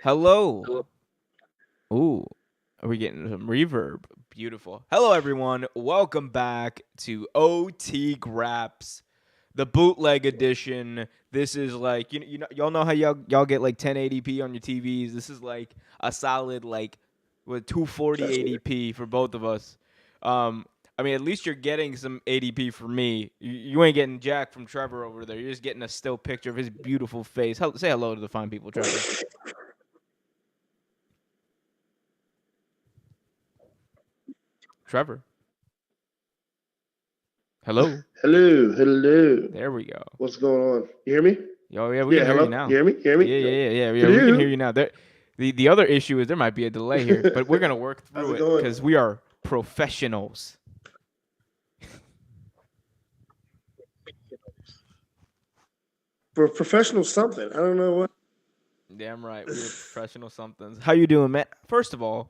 Hello. Ooh, are we getting some reverb? Beautiful. Hello, everyone. Welcome back to OT Graps, the bootleg edition. This is like y'all know how y'all get like 1080p on your TVs. This is like a solid like with 240 That's weird. ADP for both of us. I mean, at least you're getting some ADP from me. You ain't getting Jack from Trevor over there. You're just getting a still picture of his beautiful face. Say hello to the fine people, Trevor. Trevor. Hello. Hello. There we go. What's going on? You hear me? Yo, yeah, we Yeah, can hear you hello. now. You hear me? You hear me? Yeah. We can hear Hello. you now. The other issue is there might be a delay here, but we're gonna work How's through it it going? because we are professionals. For professional something. I don't know what. Damn right, we are professional somethings. How you doing, man? First of all,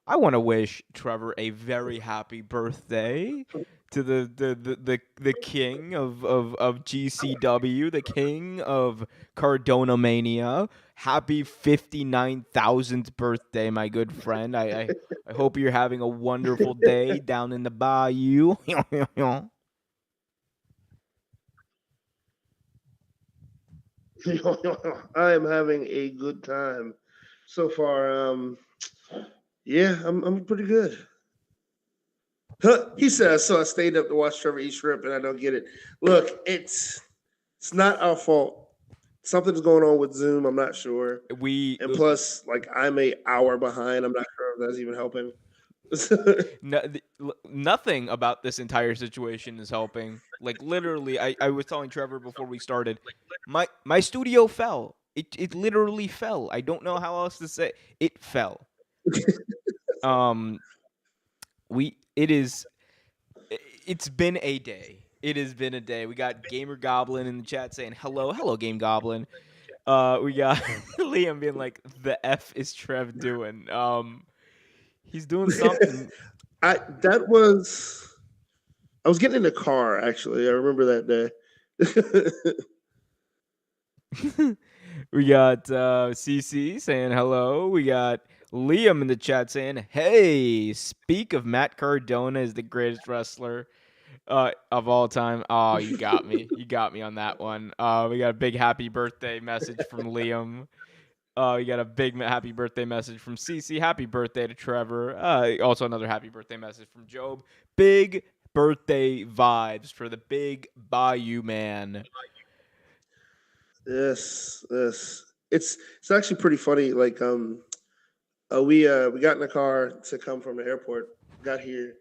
I want to wish Trevor a very happy birthday to the king of GCW, the king of Cardona Mania. Happy 59,000th birthday, my good friend. I hope you're having a wonderful day down in the bayou. I am having a good time so far. Yeah, I'm pretty good. Huh, he says so. I stayed up to watch Trevor eat shrimp, and I don't get it. Look, it's not our fault. Something's going on with Zoom. I'm not sure. we And plus, like I'm a hour behind. I'm not sure if that's even helping. Nothing about this entire situation is helping. Like literally, I was telling Trevor before we started, my studio fell. It literally fell. I don't know how else to say. It fell. Um, we it is. It's been a day. It has been a day. We got Gamer Goblin in the chat saying hello, Game Goblin. We got Liam being like, the F is Trev doing. He's doing something. I that was I was getting in the car actually. I remember that day. We got CC saying hello. We got Liam in the chat saying, "Hey, speak of Matt Cardona is the greatest wrestler of all time." Oh, you got me. You got me on that one. We got a big happy birthday message from Liam. We got a big happy birthday message from CC. Happy birthday to Trevor. Also another happy birthday message from Job. Big birthday vibes for the big Bayou man. Yes. It's actually pretty funny. Like we got in the car to come from the airport, got here,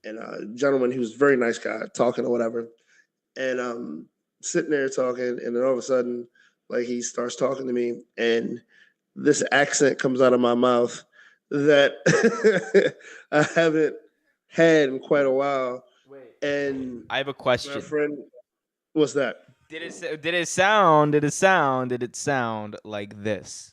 and a gentleman he was a very nice guy talking or whatever, and sitting there talking, and then all of a sudden, like he starts talking to me, and this accent comes out of my mouth that I haven't had in quite a while, Wait. and I have a my question. friend, what's that? Did it sound like this?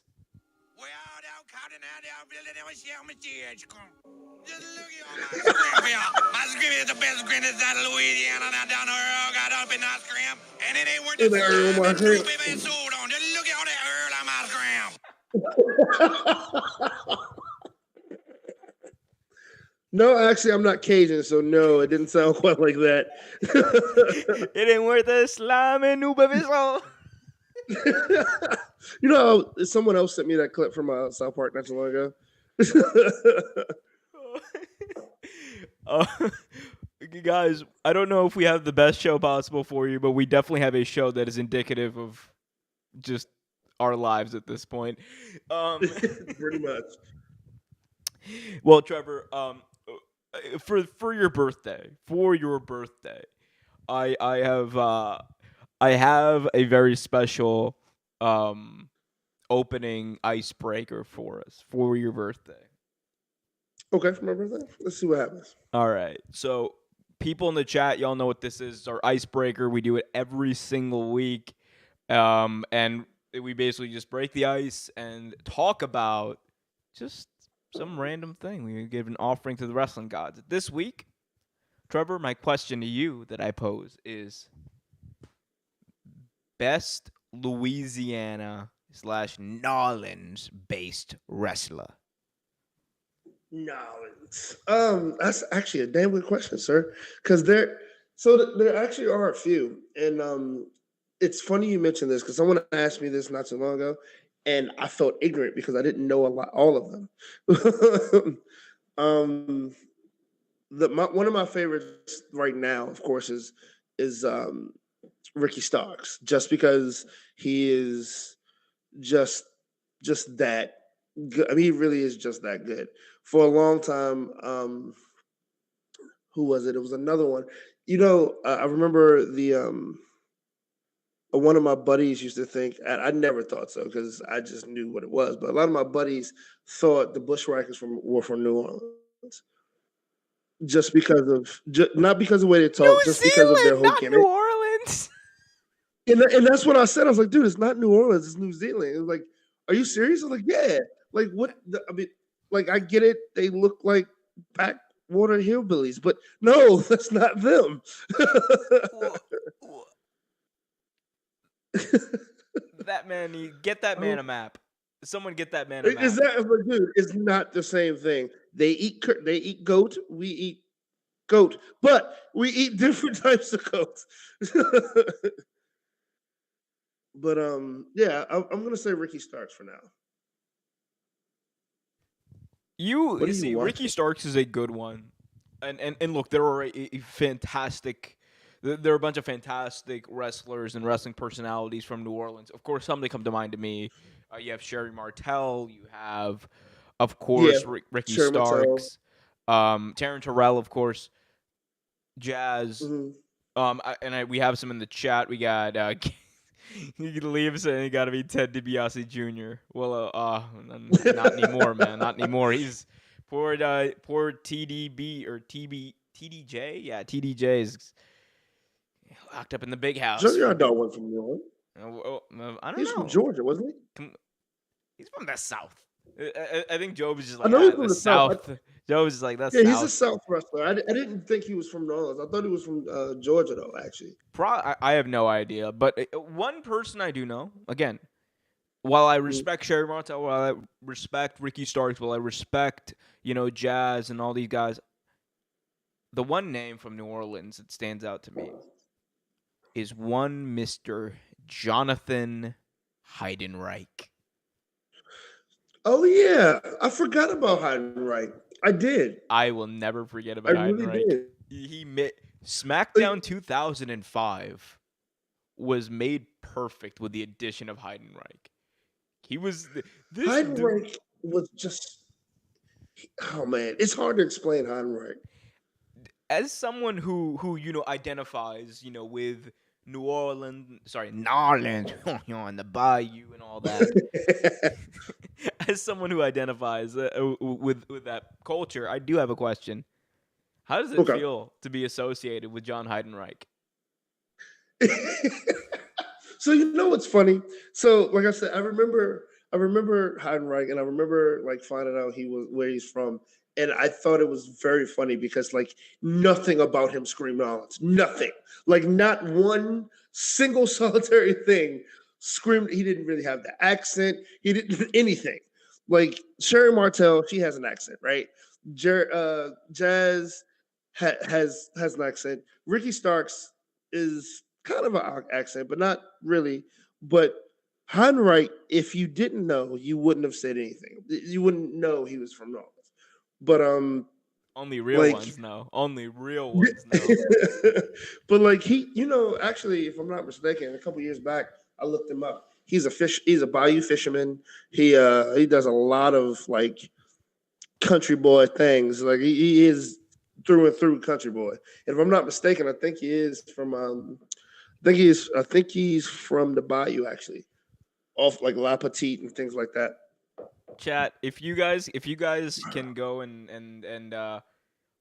Just look at all my scrim here. My scrim is the best scrim inside of Louisiana. Now down the Earl got up in that scrim. And it ain't worth the slime and true baby and sold on. Just look at all that Earl on my scrim. No, actually, I'm not Cajun, so no, it didn't sound quite like that. It ain't worth a slime and new baby soul. You know, someone else sent me that clip from South Park not too long ago. uh, guys, I don't know if we have the best show possible for you, but we definitely have a show that is indicative of just our lives at this point. Pretty much. Well, Trevor, for your birthday, I have a very special opening icebreaker for us for your birthday. Okay, for my birthday. Let's see what happens. All right. So, people in the chat, y'all know what this is. It's our icebreaker. We do it every single week. And we basically just break the ice and talk about just some random thing. We give an offering to the wrestling gods. This week, Trevor, my question to you that I pose is best Louisiana / Nolans based wrestler? Nolans. That's actually a damn good question, sir. Because there actually are a few, and it's funny you mentioned this because someone asked me this not too long ago, and I felt ignorant because I didn't know all of them. um, one of my favorites right now, of course, is Ricky Starks, just because he is just that good. I mean, he really is just that good. For a long time, who was it? It was another one. I remember the one of my buddies used to think, and I never thought so because I just knew what it was. But a lot of my buddies thought the Bushwhackers were from New Orleans, just because of not because of the way they New talk, just because of their Zealand, whole not New gimmick. Orleans. And that's what I said. I was like, dude, it's not New Orleans, it's New Zealand. It was like, are you serious? I was like, yeah. Like, what? I mean, like, I get it. They look like Backwater hillbillies, but no, that's not them. That man, get that man a map. Someone get that man a map. Is that, but dude? It's not the same thing. They eat goat. We eat goat, but we eat different types of goat. But yeah, I'm gonna say Ricky Starks for now. What are you See, Ricky watching? Starks is a good one, and look, there are a fantastic. There are a bunch of fantastic wrestlers and wrestling personalities from New Orleans. Of course, some that come to mind to me. You have Sherry Martel. You have, of Yeah, course, Ricky Sherman Martel. Starks. Taryn Terrell, of course. Jazz. Mhm. We have some in the chat. We got he leaves and he got to be Ted DiBiase Jr. Well, not anymore, man. Not anymore. He's poor TDB or TDJ. Yeah, TDJs locked up in the big house. Junior Dog went from New Orleans. I don't He's know. from Georgia, wasn't he? He's from the South. I think Job is just like, I know he's from the South. Job is just like, that's Yeah, South. he's a South wrestler. I didn't think he was from New Orleans. I thought he was from Georgia, though. Actually, I have no idea. But one person I do know, again, while I respect Sherry Martel, while I respect Ricky Starks, while I respect Jazz and all these guys, the one name from New Orleans that stands out to me is one Mr. Jonathan Heidenreich. oh yeah, I forgot about Heidenreich. I did. I will never forget about I really Heidenreich. did. He made SmackDown 2005 was made perfect with the addition of Heidenreich. He was this Heidenreich was just. Oh man, it's hard to explain Heidenreich. As someone who identifies with New Orleans, on the Bayou and all that. As someone who identifies with that culture, I do have a question. How does it feel to be associated with John Heidenreich? So what's funny? So like I said, I remember Heidenreich, and I remember like finding out where he's from, and I thought it was very funny because like nothing about him screamed Rollins, nothing, like not one single solitary thing screamed. He didn't really have the accent. He didn't anything. Like Sherry Martel, she has an accent, right? Jazz has an accent. Ricky Starks is kind of an accent, but not really. But Heidenreich, if you didn't know, you wouldn't have said anything. You wouldn't know he was from North. But only real ones know. Only real ones know. But like actually, if I'm not mistaken, a couple years back, I looked him up. He's a bayou fisherman. He does a lot of like country boy things. Like he is through and through country boy. And if I'm not mistaken, I think he is from I think he's from the Bayou, actually, off like La Petite and things like that. Chat, if you guys can go and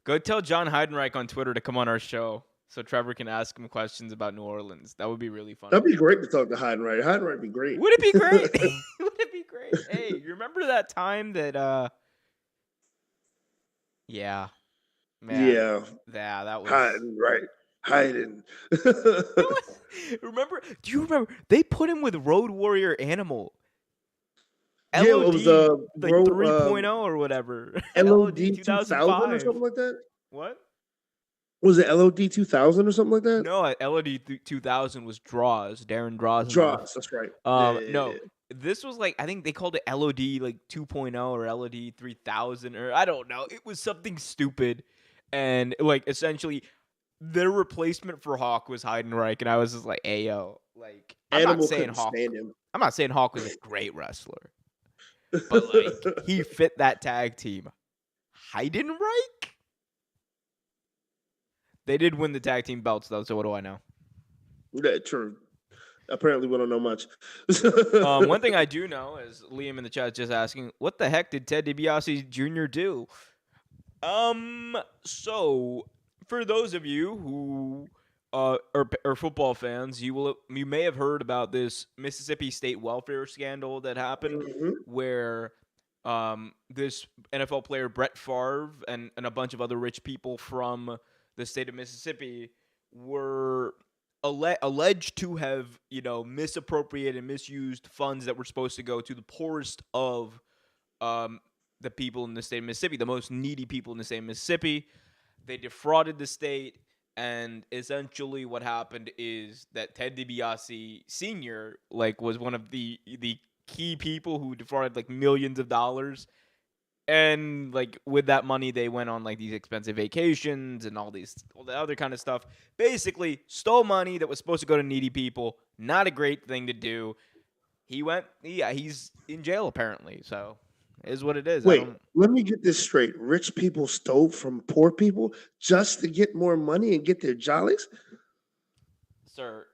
go tell John Heidenreich on Twitter to come on our show so Trevor can ask him questions about New Orleans. That would be really fun. That'd be great to talk to Heidenreich. Heidenreich would be great. Would it be great? Would it be great? Hey, you remember that time that yeah. Man, yeah, that was Heidenreich. Haydn. Do you remember? They put him with Road Warrior Animal. Yeah, it was like 3.0 or whatever. LOD LOD 2000 or 2005. something like that. What? Was it LOD 2000 or something like that? No, LOD 2000 was Draws, Darren Drosanoff. Draws, that's right. Yeah. No, this was like I think they called it LOD like 2.0 or LOD 3000 or I don't know. It was something stupid, and like essentially their replacement for Hawk was Heidenreich, and I was just like, "Ayo, like I'm Animal not saying couldn't Hawk. stand him. I'm not saying Hawk was a great wrestler, but like he fit that tag team. Heidenreich? They did win the tag team belts though, so what do I know? Yeah, true. Apparently, we don't know much. One thing I do know is Liam in the chat just asking, what the heck did Ted DiBiase Jr. do? So for those of you who are football fans, you may have heard about this Mississippi State welfare scandal that happened where this NFL player Brett Favre and a bunch of other rich people from the state of Mississippi were alleged to have, misappropriated and misused funds that were supposed to go to the poorest of the people in the state of Mississippi, the most needy people in the state of Mississippi. They defrauded the state, and essentially what happened is that Ted DiBiase Sr. was one of the key people who defrauded millions of dollars. And with that money, they went on these expensive vacations and all the other kind of stuff. Basically, stole money that was supposed to go to needy people. Not a great thing to do. He's in jail apparently. So, it is what it is. Wait, let me get this straight. Rich people stole from poor people just to get more money and get their jollies? Sir,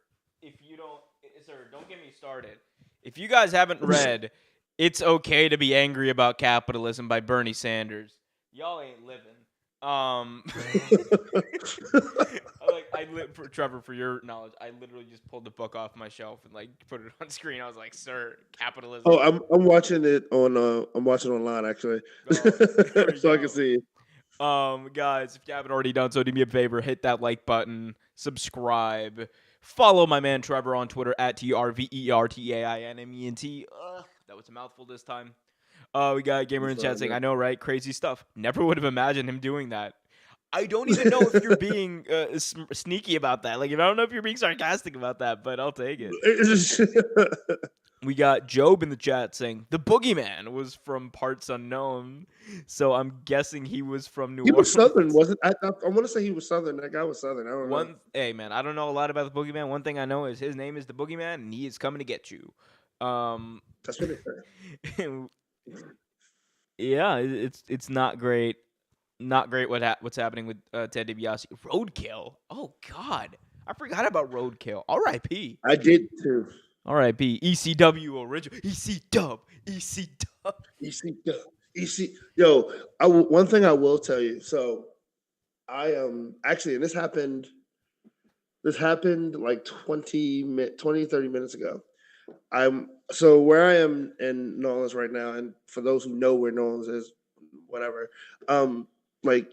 don't get me started. If you guys haven't read It's Okay to Be Angry About Capitalism by Bernie Sanders, y'all ain't living. For Trevor, for your knowledge, I literally just pulled the book off my shelf and put it on screen. I was like, "Sir, capitalism." Oh, I'm watching it on. I'm watching online actually, so I can see. Guys, if you haven't already done so, do me a favor, hit that like button, subscribe, follow my man Trevor on Twitter at TRVERTAINMENT. That was a mouthful this time. We got a gamer in chat saying, "I know, right? Crazy stuff. Never would have imagined him doing that." I don't even know if you're being sneaky about that. I don't know if you're being sarcastic about that, but I'll take it. We got Job in the chat saying, the Boogeyman was from parts unknown. So I'm guessing he was from New Orleans. He was Southern, wasn't I want to say he was Southern. That guy was Southern. I don't know. Hey, man, I don't know a lot about the Boogeyman. One thing I know is his name is the Boogeyman, and he is coming to get you. That's what they say. Yeah, it's not great. Not great what's happening with Ted DiBiase. Roadkill. Oh, God. I forgot about Roadkill. R.I.P. I did, too. R.I.P. ECW original. EC. Yo, one thing I will tell you. So, I actually, and this happened like 20, 30 minutes ago. So where I am in New Orleans right now, and for those who know where New Orleans is, whatever, I'm in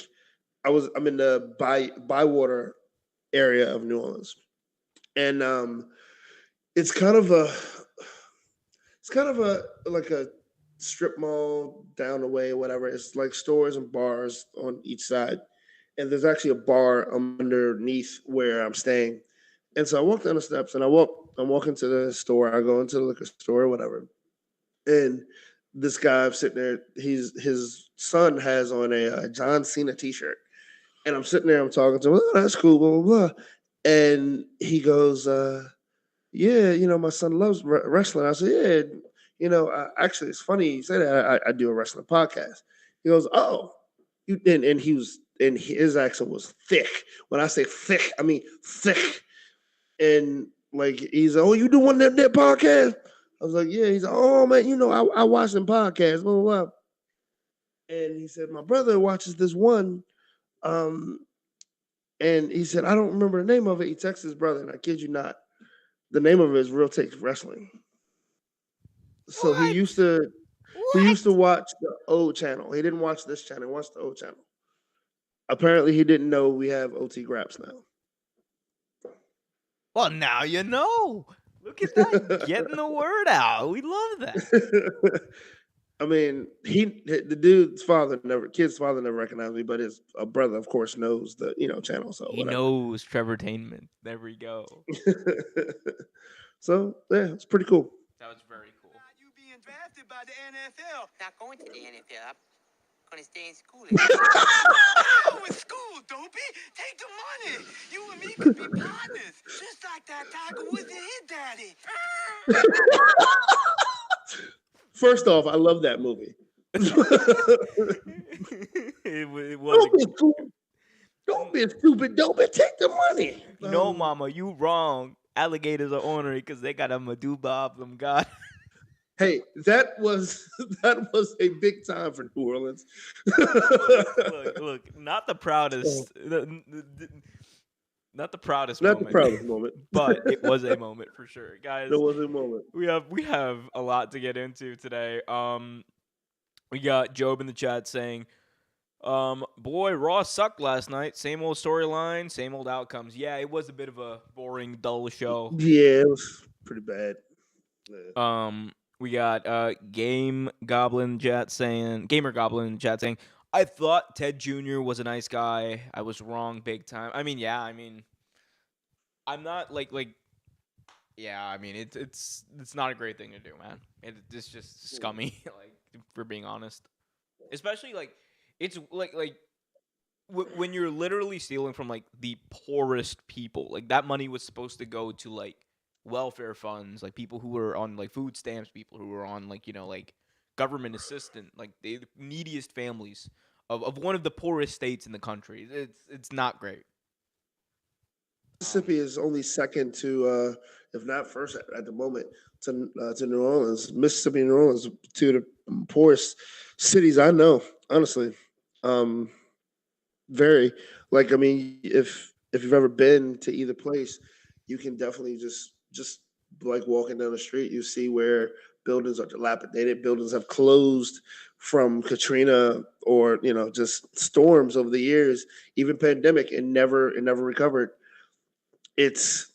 the Backwater area of New Orleans, and it's kind of a like a strip mall down the way, whatever. It's like stores and bars on each side, and there's actually a bar underneath where I'm staying. And so I walk down the steps, and I'm walking to the store. I go into the liquor store or whatever, and this guy I'm sitting there, his son has on a John Cena t-shirt. And I'm sitting there, I'm talking to him, oh, that's cool, blah, blah, blah. And he goes, yeah, my son loves wrestling. I said, yeah, actually, it's funny you say that. I do a wrestling podcast. He goes, oh, and his accent was thick. When I say thick, I mean thick. And he's like, oh, you do one of that podcast? I was like, yeah. He's like, oh, man, I watch them podcasts, blah, blah, blah. And he said, my brother watches this one. And he said, I don't remember the name of it. He texted his brother, and I kid you not, the name of it is Real Takes Wrestling. So What? he used to watch the old channel. He didn't watch this channel. He watched the old channel. Apparently, he didn't know we have OT Graps now. Well, now you know. Look at that, getting the word out. We love that. I mean, the kid's father never recognized me, but his brother, of course, knows the channel. So He whatever. knows Trevortainment. There we go. So yeah, it's pretty cool. That was very cool. You being drafted by the NFL. Not going to the NFL. I'm going to stay in school. Oh, with school, dopey. Take the money. You and me could be partners, just like that Tiger Woods and his daddy. First off, I love that movie. it wasn't. Don't be stupid. Don't be take the money. No, mama, you wrong. Alligators are ornery because they got a Maduba of them, God. Hey, that was a big time for New Orleans. look, not the proudest. Not the proudest Not moment. the proudest moment. But it was a moment for sure. Guys, There was a moment. we have a lot to get into today. We got Job in the chat saying, boy, Raw sucked last night. Same old storyline, same old outcomes. Yeah, it was a bit of a boring, dull show. Yeah, it was pretty bad. Yeah. We got Gamer Goblin in the chat saying, I thought Ted Jr. was a nice guy. I was wrong big time. I mean, yeah, I'm not yeah, I mean it's not a great thing to do, man. It's just scummy, like, for being honest. Especially it's when you're literally stealing from the poorest people. Like, that money was supposed to go to welfare funds, people who were on food stamps, people who were on government assistance, the neediest families of one of the poorest states in the country. It's not great. Mississippi is only second to, if not first at the moment, to New Orleans. Mississippi and New Orleans, two of the poorest cities I know, honestly. Very. I mean, if you've ever been to either place, you can definitely just walking down the street, you see where buildings are dilapidated, buildings have closed from Katrina or just storms over the years, even pandemic, and never recovered. It's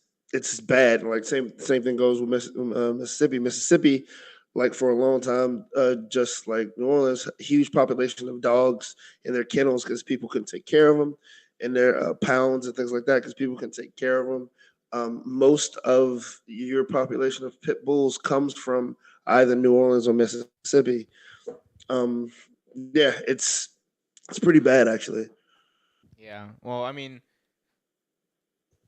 bad. Same thing goes with Mississippi. Mississippi, for a long time, just like New Orleans, huge population of dogs in their kennels because people couldn't take care of them, and their pounds and things like that because people couldn't take care of them. Most of your population of pit bulls comes from either New Orleans or Mississippi. Yeah, it's pretty bad, actually. Yeah. Well, I mean,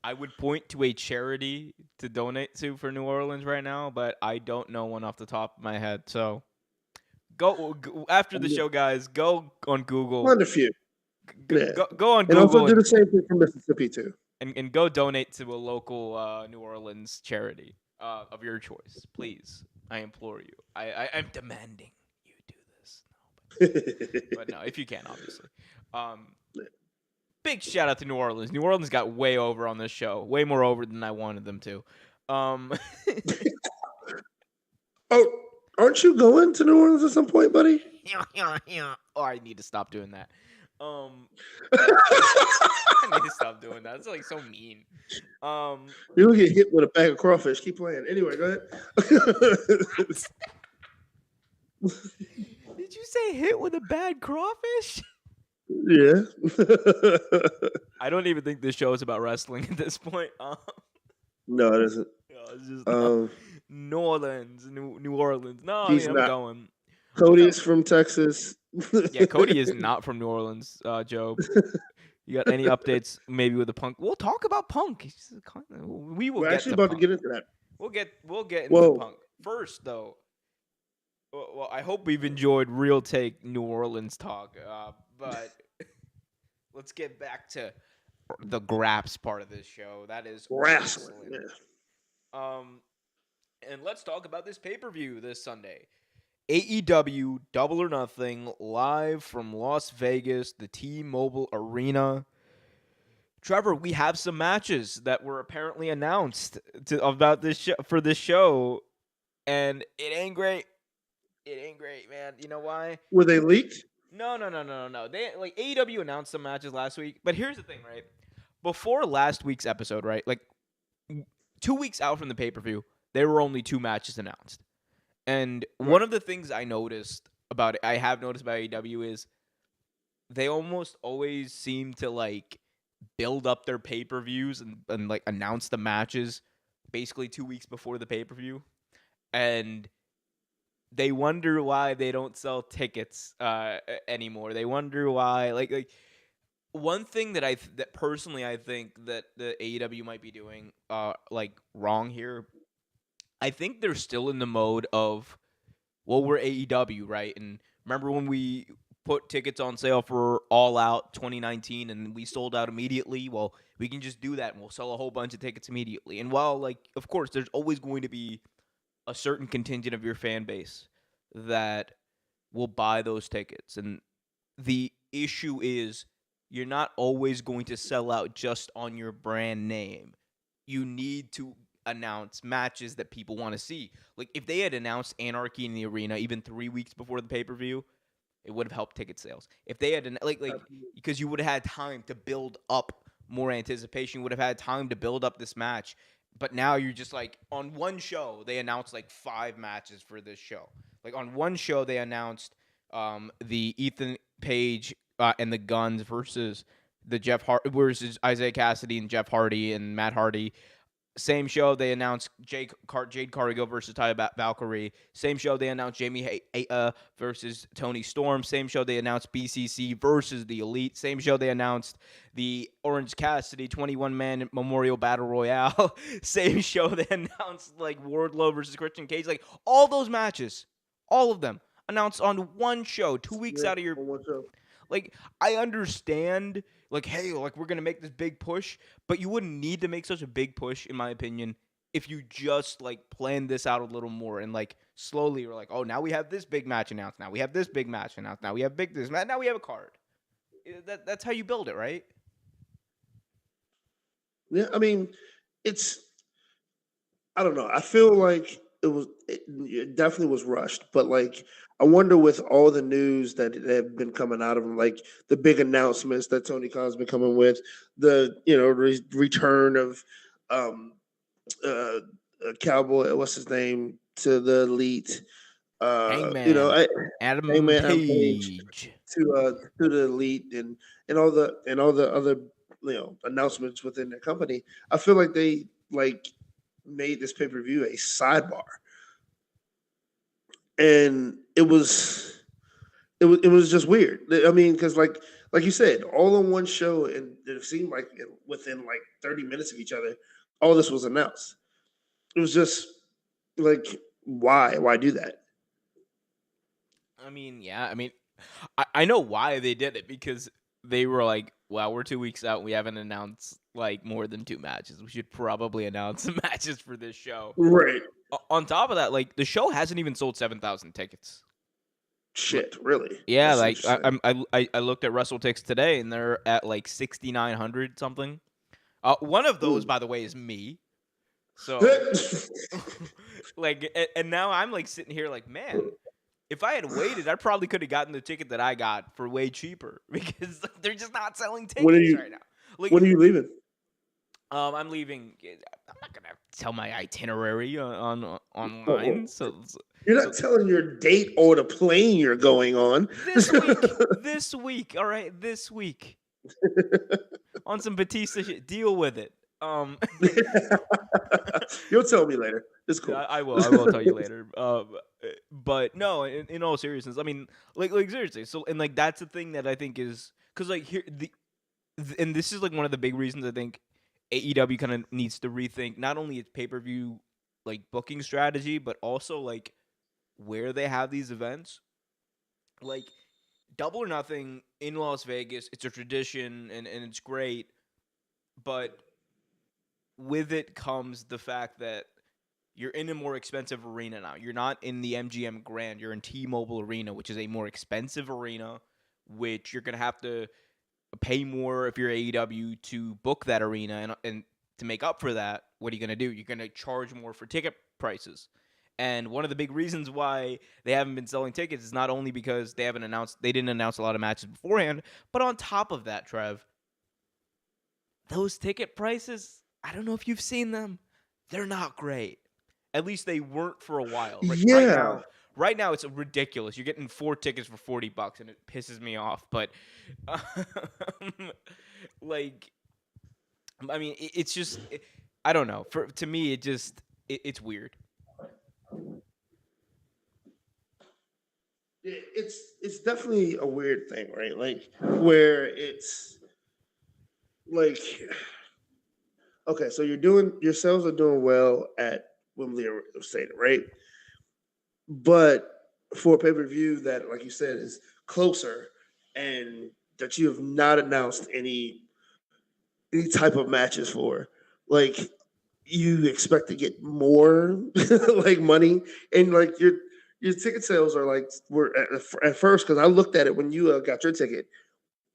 I would point to a charity to donate to for New Orleans right now, but I don't know one off the top of my head. So go after the show, guys. Go on Google. Find a few. Go on and Google. Also do the same thing for Mississippi too. And go donate to a local New Orleans charity of your choice, please. I implore you. I'm demanding you do this. But no, if you can, obviously. Big shout out to New Orleans. New Orleans got way over on this show, way more over than I wanted them to. Oh, aren't you going to New Orleans at some point, buddy? Oh, I need to stop doing that. I need to stop doing that. It's so mean. You're gonna get hit with a bag of crawfish. Keep playing. Anyway, go ahead. Did you say hit with a bad crawfish? Yeah. I don't even think this show is about wrestling at this point. No, it isn't. It's just New Orleans. No, He's I'm not. going. Cody's from Texas. Yeah, Cody is not from New Orleans, Job. You got any updates maybe with the Punk? We'll talk about Punk. We're actually about to get into that. We'll get into Punk. First, though, well, I hope we've enjoyed real take New Orleans talk, but let's get back to the Graps part of this show. That is wrestling. Yeah. And let's talk about this pay-per-view this Sunday. AEW Double or Nothing live from Las Vegas, the T-Mobile Arena. Trevor, we have some matches that were apparently announced about this for this show, and it ain't great. It ain't great, man. You know why? Were they leaked? No. They AEW announced some matches last week, but here's the thing, right? Before last week's episode, right? 2 weeks out from the pay-per-view, there were only 2 matches announced. And one of the things I noticed about it, I have noticed about AEW is they almost always seem to like build up their pay-per-views and like announce the matches basically 2 weeks before the pay-per-view, and they wonder why they don't sell tickets anymore. They wonder why like one thing that that personally I think that the AEW might be doing like wrong here. I think they're still in the mode of, well, we're AEW, right? And remember when we put tickets on sale for All Out 2019 and we sold out immediately? Well, we can just do that and we'll sell a whole bunch of tickets immediately. And while, like, of course, there's always going to be a certain contingent of your fan base that will buy those tickets. And the issue is you're not always going to sell out just on your brand name. You need to announce matches that people want to see. Like if they had announced Anarchy in the Arena even 3 weeks before the pay-per-view, it would have helped ticket sales. If they had like because you would have had time to build up more anticipation, you would have had time to build up this match. But now you're just like on one show they announced like 5 matches for this show. Like on one show they announced the Ethan Page and the Guns versus the versus Isaiah Cassidy and Jeff Hardy and Matt Hardy. Same show they announced Jade Cargill versus Taya Valkyrie. Same show they announced Jamie versus Tony Storm. Same show they announced BCC versus the Elite. Same show they announced the Orange Cassidy 21-man Memorial Battle Royale. Same show they announced like Wardlow versus Christian Cage. Like all those matches, all of them announced on one show 2 weeks out of your. Like, I understand, like, hey, like, we're going to make this big push, but you wouldn't need to make such a big push, in my opinion, if you just, like, planned this out a little more and, like, slowly you're like, oh, now we have this big match announced. Now we have this big match announced. Now we have this match. Now we have a card. That's how you build it, right? Yeah, I mean, I don't know. I feel like it definitely was rushed, but like I wonder with all the news that have been coming out of him, like the big announcements that Tony Khan's been coming with, the return of uh, Cowboy, what's his name, to the Elite, Hangman, Adam Page to the Elite, and all the other announcements within their company. I feel like they like made this pay-per-view a sidebar, and it was just weird. I mean, because like you said, all on one show, and it seemed like within like 30 minutes of each other, all this was announced. It was just like, why do that? I mean, yeah. I mean, I know why they did it because they were like, well, we're 2 weeks out. We haven't announced like more than 2 matches. We should probably announce some matches for this show. Right. On top of that, like the show hasn't even sold 7,000 tickets. Shit, really? Yeah, like I looked at WrestleTix today, and they're at like 6,900 something. One of those, by the way, is me. So, like, and now I'm like sitting here, like, man, if I had waited, I probably could have gotten the ticket that I got for way cheaper because they're just not selling tickets right now. Like, when are you leaving? I'm leaving. I'm not gonna tell my itinerary online. So you're not telling your date or the plane you're going on. This week, all right, this week. On some Batista shit. Deal with it. You'll tell me later. It's cool. I will tell you later. But no, in all seriousness, I mean, like seriously. So, and like that's the thing that I think is because like here and this is like one of the big reasons I think AEW kind of needs to rethink not only its pay-per-view like booking strategy, but also like where they have these events. Like Double or Nothing in Las Vegas, it's a tradition and it's great, but with it comes the fact that you're in a more expensive arena now. You're not in the MGM Grand. You're in T-Mobile Arena, which is a more expensive arena, which you're going to have to pay more if you're AEW to book that arena. And to make up for that, what are you going to do? You're going to charge more for ticket prices. And one of the big reasons why they haven't been selling tickets is not only because they didn't announce a lot of matches beforehand, but on top of that, Trev, those ticket prices, I don't know if you've seen them, they're not great. At least they weren't for a while. Like, yeah. right now it's ridiculous. You're getting 4 tickets for $40, and it pisses me off. But, like, I mean, it's just, I don't know. To me, it's weird. It's definitely a weird thing, right? Like where it's like, okay, so your sales are doing well at Wembley Stadium, right? But for a pay per view that, like you said, is closer and that you have not announced any type of matches for, like you expect to get more like money, and like your ticket sales are like were at first, because I looked at it when you got your ticket,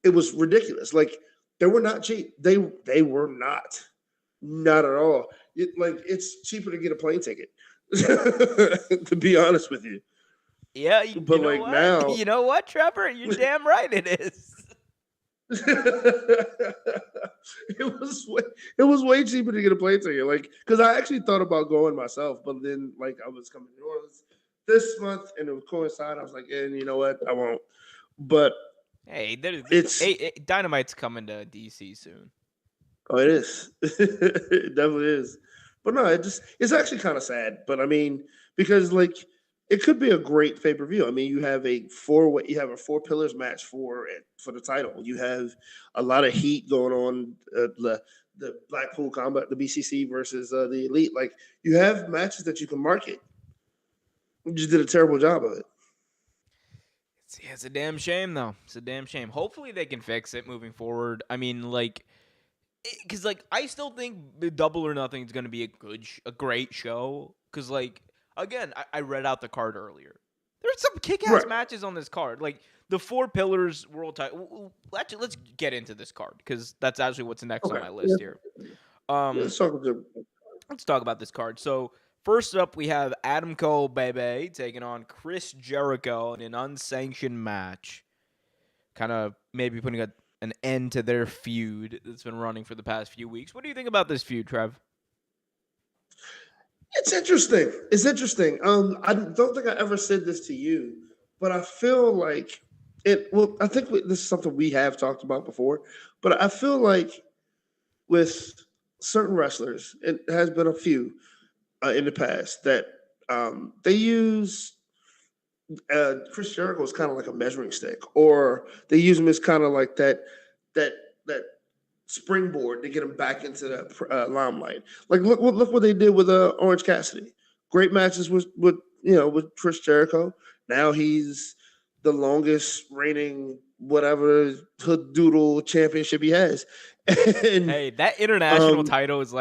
it was ridiculous. Like they were not cheap. They were not at all. Like it's cheaper to get a plane ticket, to be honest with you. Yeah, you But know like what? now, You know what, Trevor? You're damn right it is. it was way cheaper to get a plane ticket. Like, because I actually thought about going myself, but then like I was coming to New Orleans this month, and it would coincide. I was like, you know what, I won't. But Hey, it's Dynamite's coming to DC soon. oh, it is. It definitely is. But no, it's actually kind of sad. But I mean, because like it could be a great pay per view. I mean, you have a four pillars match for the title. You have a lot of heat going on. The Blackpool Combat, the BCC versus the Elite. Like you have matches that you can market. You just did a terrible job of it. It's a damn shame, though. It's a damn shame. Hopefully, they can fix it moving forward. I mean, like, because like I still think the Double or Nothing is going to be a great show. Because like again, I read out the card earlier. There's some kick-ass Right. matches on this card. Like the Four Pillars World Title. Actually, let's get into this card because that's actually what's next on Okay. my list here. Let's talk about Let's talk about this card. So first up, we have Adam Cole, baby, taking on Chris Jericho in an unsanctioned match. Kind of maybe putting an end to their feud that's been running for the past few weeks. What do you think about this feud, Trev? It's interesting. It's interesting. I don't think I ever said this to you, but I feel like it. Well, I think this is something we have talked about before, but I feel like with certain wrestlers, it has been a few in the past that they use Chris Jericho is kind of like a measuring stick, or they use him as kind of like that that springboard to get him back into the limelight. Like look what they did with Orange Cassidy. Great matches with Chris Jericho. Now he's the longest reigning whatever hood doodle championship he has. And Hey, that international title is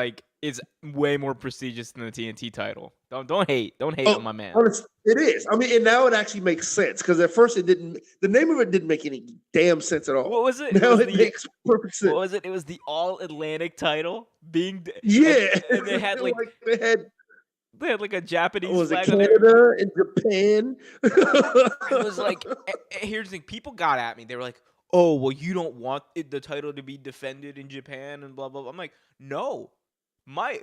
way more prestigious than the TNT title. Don't hate on my man. It is. I mean, and now it actually makes sense because at first it didn't. The name of it didn't make any damn sense at all. What was it? Now it makes perfect sense. What was it? It was the All Atlantic title being. Yeah, and they had they had like a Japanese was it flag on there. Canada and Japan? It was like here's the thing. People got at me. They were like, "Oh, well, you don't want the title to be defended in Japan and blah blah blah." I'm like, "No, my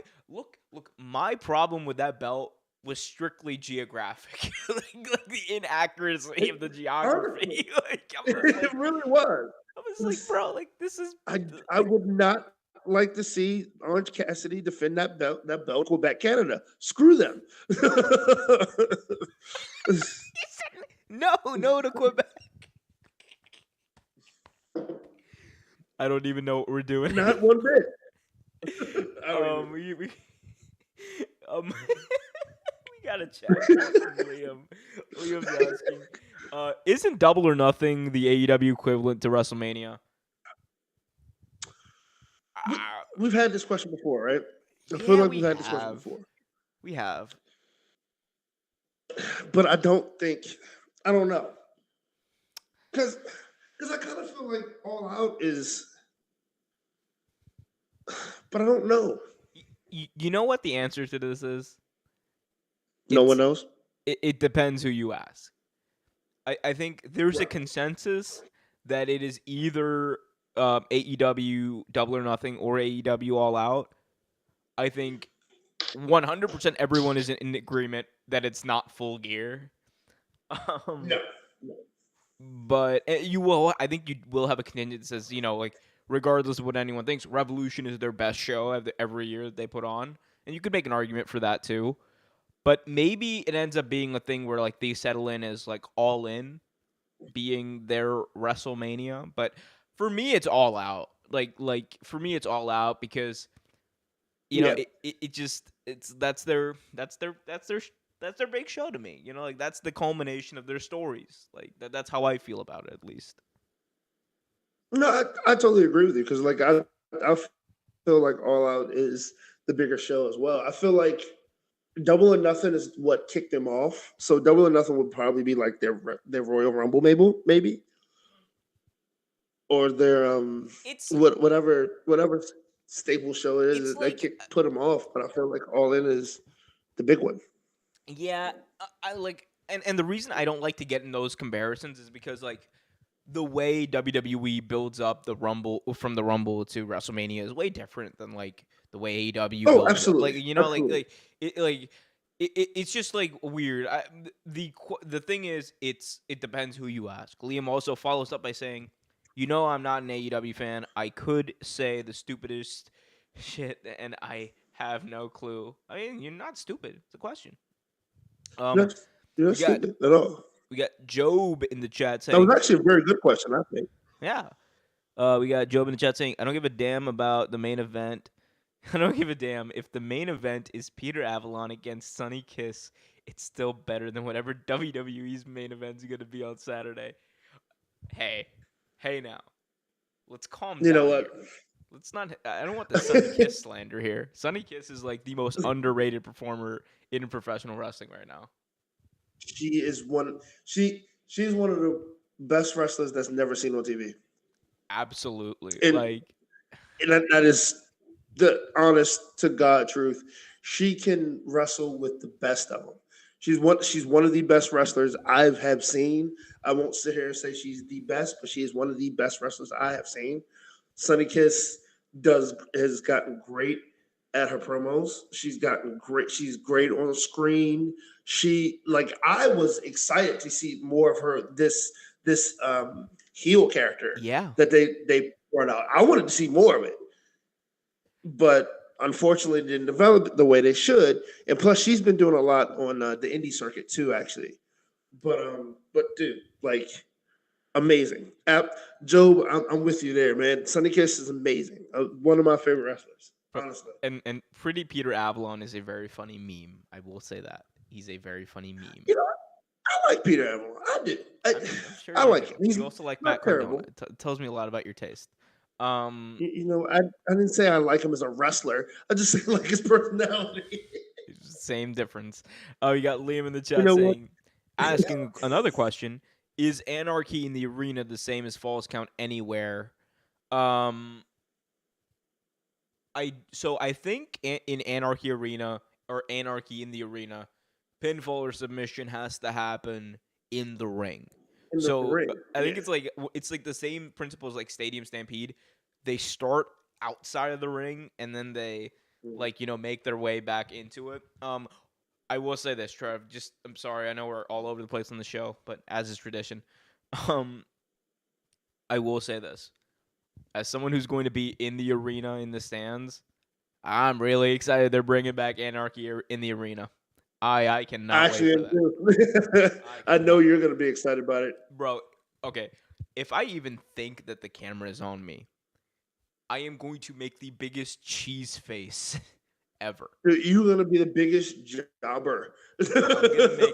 problem with that belt was strictly geographic, like the inaccuracy of the geography. It really was. I was like, bro, like this is. I would not like to see Orange Cassidy defend that belt Quebec, Canada. Screw them. No to Quebec. I don't even know what we're doing. Not one bit. We gotta check. Liam's asking. Isn't Double or Nothing the AEW equivalent to WrestleMania? We've had this question before, right? I feel like we've had this question before. We have. But I don't know. Because I kind of feel like All Out is, but I don't know. You know what the answer to this is? No one knows? It depends who you ask. I think there's a consensus that it is either AEW Double or Nothing or AEW All Out. I think 100% everyone is in agreement that it's not Full Gear. Um, No. No. but you will. I think you will have a contingent that says, like regardless of what anyone thinks, Revolution is their best show every year that they put on, and you could make an argument for that too. But maybe it ends up being a thing where like they settle in as like All In being their WrestleMania. But for me, it's All Out. Like for me, it's All Out because Yeah. it just that's their big show to me. Like that's the culmination of their stories. Like that's how I feel about it, at least. No, I totally agree with you because like I feel like All Out is the bigger show as well. I feel like Double or Nothing is what kicked them off. So Double or Nothing would probably be like their Royal Rumble, maybe, or their It's whatever staple show it it's is that like put them off. But I feel like All In is the big one. yeah, I like and the reason I don't like to get in those comparisons is because like the way WWE builds up the Rumble from the Rumble to WrestleMania is way different than like the way AEW Oh, builds up. Like absolutely, absolutely. it's just like weird. The thing is, it depends who you ask. Liam also follows up by saying, I'm not an AEW fan. I could say the stupidest shit, and I have no clue. I mean, you're not stupid. It's a question. Um, That's, you're we not got stupid at all. we got Job in the chat That was saying, actually a very good question, I think. yeah. We got Job in the chat saying, I don't give a damn about the main event. I don't give a damn if the main event is Peter Avalon against Sonny Kiss. It's still better than whatever WWE's main event is going to be on Saturday. Hey now, let's calm You know down what? here. Let's not. I don't want the Sonny Kiss slander here. Sonny Kiss is like the most underrated performer in professional wrestling right now. She is one. She's one of the best wrestlers that's never seen on TV, Absolutely, and, like that is the honest to God truth. She can wrestle with the best of them. She's one of the best wrestlers I have seen. I won't sit here and say she's the best, but she is one of the best wrestlers I have seen. Sunny Kiss has gotten great at her promos. She's gotten great. She's great on the screen. I was excited to see more of her this heel character yeah. that they brought out. I wanted to see more of it, but unfortunately, it didn't develop the way they should. And plus, she's been doing a lot on the indie circuit too, actually. But dude, like amazing. Job, I'm with you there, man. Sunny Kiss is amazing. One of my favorite wrestlers, honestly. And Pretty Peter Avalon is a very funny meme. I will say that he's a very funny meme. You know, I like Peter Avalon. I do. I'm sure I you like do. him. He's You also like not Matt terrible. Cardona. It tells me a lot about your taste. I didn't say I like him as a wrestler. I just say I like his personality. Same difference. Oh, you got Liam in the chat You know what? asking another question: is Anarchy in the Arena the same as Falls Count Anywhere? I think in Anarchy Arena or Anarchy in the Arena, pinfall or submission has to happen in the ring. In the So ring, I think yeah. it's like the same principle as like Stadium Stampede. They start outside of the ring and then they make their way back into it. I will say this, Trev. I'm sorry, I know we're all over the place on the show, but as is tradition, I will say this. As someone who's going to be in the arena in the stands, I'm really excited they're bringing back Anarchy in the Arena. I cannot wait for that. I know you're going to be excited about it. Bro, okay. If I even think that the camera is on me, I am going to make the biggest cheese face ever. Dude, you're going to be the biggest jobber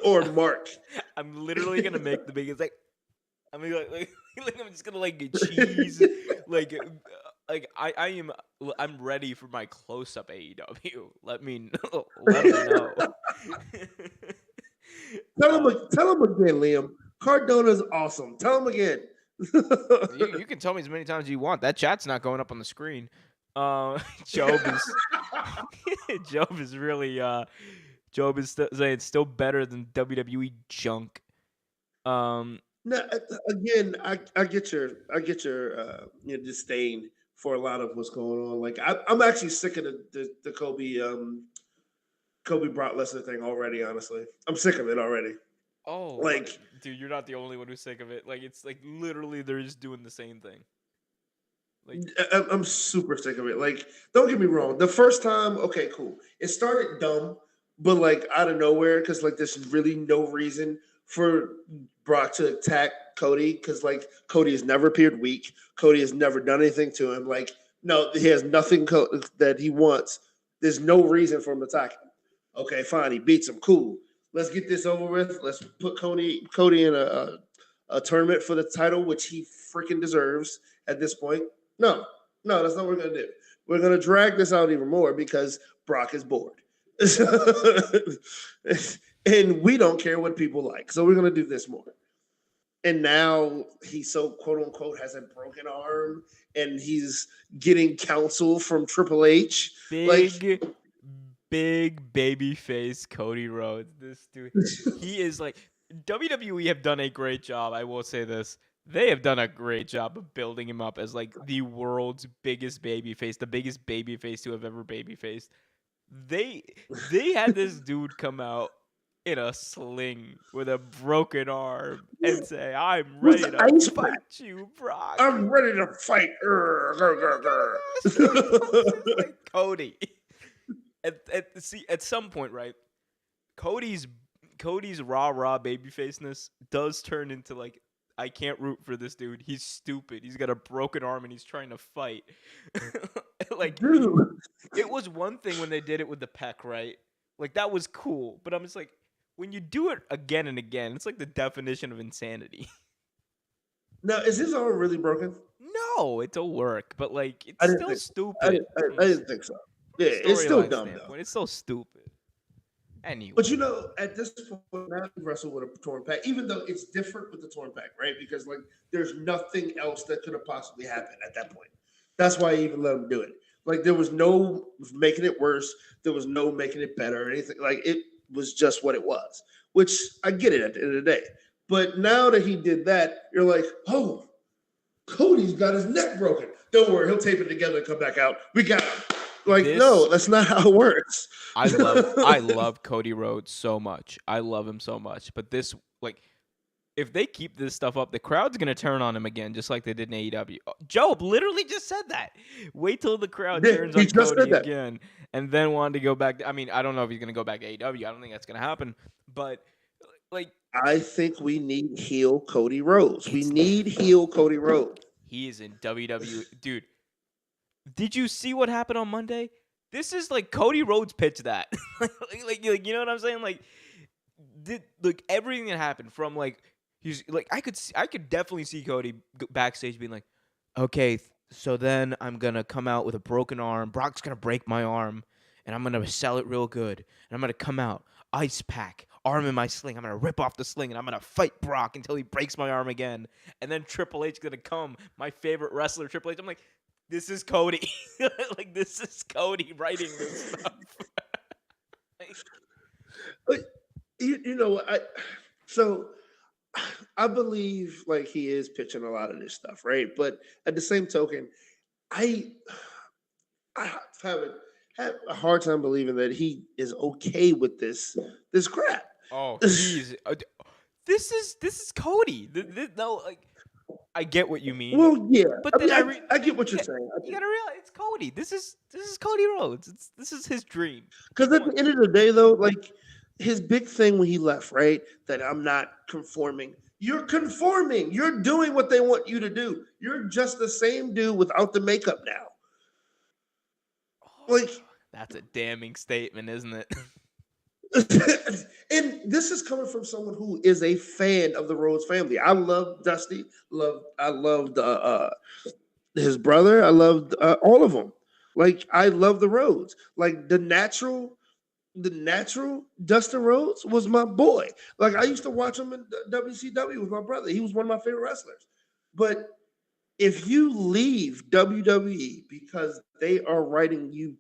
or mark. I'm literally going to make the biggest, I'm just going to get cheese. I'm ready for my close-up AEW. Let me know. Tell him again, Liam. Cardona's awesome. Tell him again. You can tell me as many times as you want. That chat's not going up on the screen. Job is really Job is saying it's still better than WWE junk. No, again, I get your disdain for a lot of what's going on. Like I'm actually sick of the Kobe Brock Lesnar thing already. Honestly, I'm sick of it already. Oh, Like, dude, you're not the only one who's sick of it. Like, it's like literally they're just doing the same thing. Like, I'm super sick of it. Like, don't get me wrong. The first time, okay, cool. It started dumb, but like out of nowhere, because like there's really no reason for Brock to attack Cody, because like Cody has never appeared weak. Cody has never done anything to him. Like, no, he has nothing that he wants. There's no reason for him to attack him. Okay, fine. He beats him. Cool. Let's get this over with. Let's put Cody in a tournament for the title, which he freaking deserves at this point. No, that's not what we're going to do. We're going to drag this out even more because Brock is bored. And we don't care what people like. So we're going to do this more. And now he so quote unquote has a broken arm and he's getting counsel from Triple H. Big baby face Cody Rhodes. This dude, he is like, WWE have done a great job. I will say this. They have done a great job of building him up as like the world's biggest babyface, the biggest babyface to have ever babyfaced. They had this dude come out in a sling with a broken arm and say, "I'm ready to fight you, Brock. I'm ready to fight." Like Cody. At some point, right? Cody's rah babyfaceness does turn into like, I can't root for this dude. He's stupid. He's got a broken arm and he's trying to fight. Like, dude. It was one thing when they did it with the pec, right? Like, that was cool. But I'm just like, when you do it again and again, it's like the definition of insanity. Now, is his arm really broken? No, it's a work, but like, it's still stupid. I didn't think so. Yeah, it's still dumb though. It's so stupid. Anyway. But at this point, now he wrestled with a torn pec, even though it's different with the torn pec, right? Because like there's nothing else that could have possibly happened at that point. That's why I even let him do it. Like there was no making it worse, there was no making it better or anything. Like it was just what it was, which I get it at the end of the day. But now that he did that, you're like, oh, Cody's got his neck broken. Don't worry, he'll tape it together and come back out. We got him. Like, no, that's not how it works. I love Cody Rhodes so much. I love him so much. But this, like, if they keep this stuff up, the crowd's going to turn on him again, just like they did in AEW. Job literally just said that. Wait till the crowd turns on Cody again and then wanted to go back. I mean, I don't know if he's going to go back to AEW. I don't think that's going to happen. But, like, I think we need heel Cody Rhodes. We need heel Cody Rhodes. He is in WWE. Dude. Did you see what happened on Monday? This is like Cody Rhodes pitched that. like you know what I'm saying? Like everything that happened from like he's like I could definitely see Cody backstage being like, okay, so then I'm gonna come out with a broken arm. Brock's gonna break my arm, and I'm gonna sell it real good. And I'm gonna come out ice pack, arm in my sling. I'm gonna rip off the sling, and I'm gonna fight Brock until he breaks my arm again. And then Triple H is gonna come, my favorite wrestler, Triple H. I'm like, this is Cody. Like, this is Cody writing this stuff. But I believe like he is pitching a lot of this stuff, right? But at the same token, I have a hard time believing that he is okay with this crap. Oh, geez. This is Cody. No, like, I get what you mean. Well, yeah, but then I get what you're saying. You gotta realize it's Cody. This is Cody Rhodes. This is his dream. Because at the end of the day, though, like his big thing when he left, right? That I'm not conforming. You're conforming. You're doing what they want you to do. You're just the same dude without the makeup now. Like, that's a damning statement, isn't it? And this is coming from someone who is a fan of the Rhodes family. I love Dusty. I loved his brother. I loved all of them. Like, I love the Rhodes. Like the natural Dustin Rhodes was my boy. Like, I used to watch him in WCW with my brother. He was one of my favorite wrestlers. But if you leave WWE because they are writing you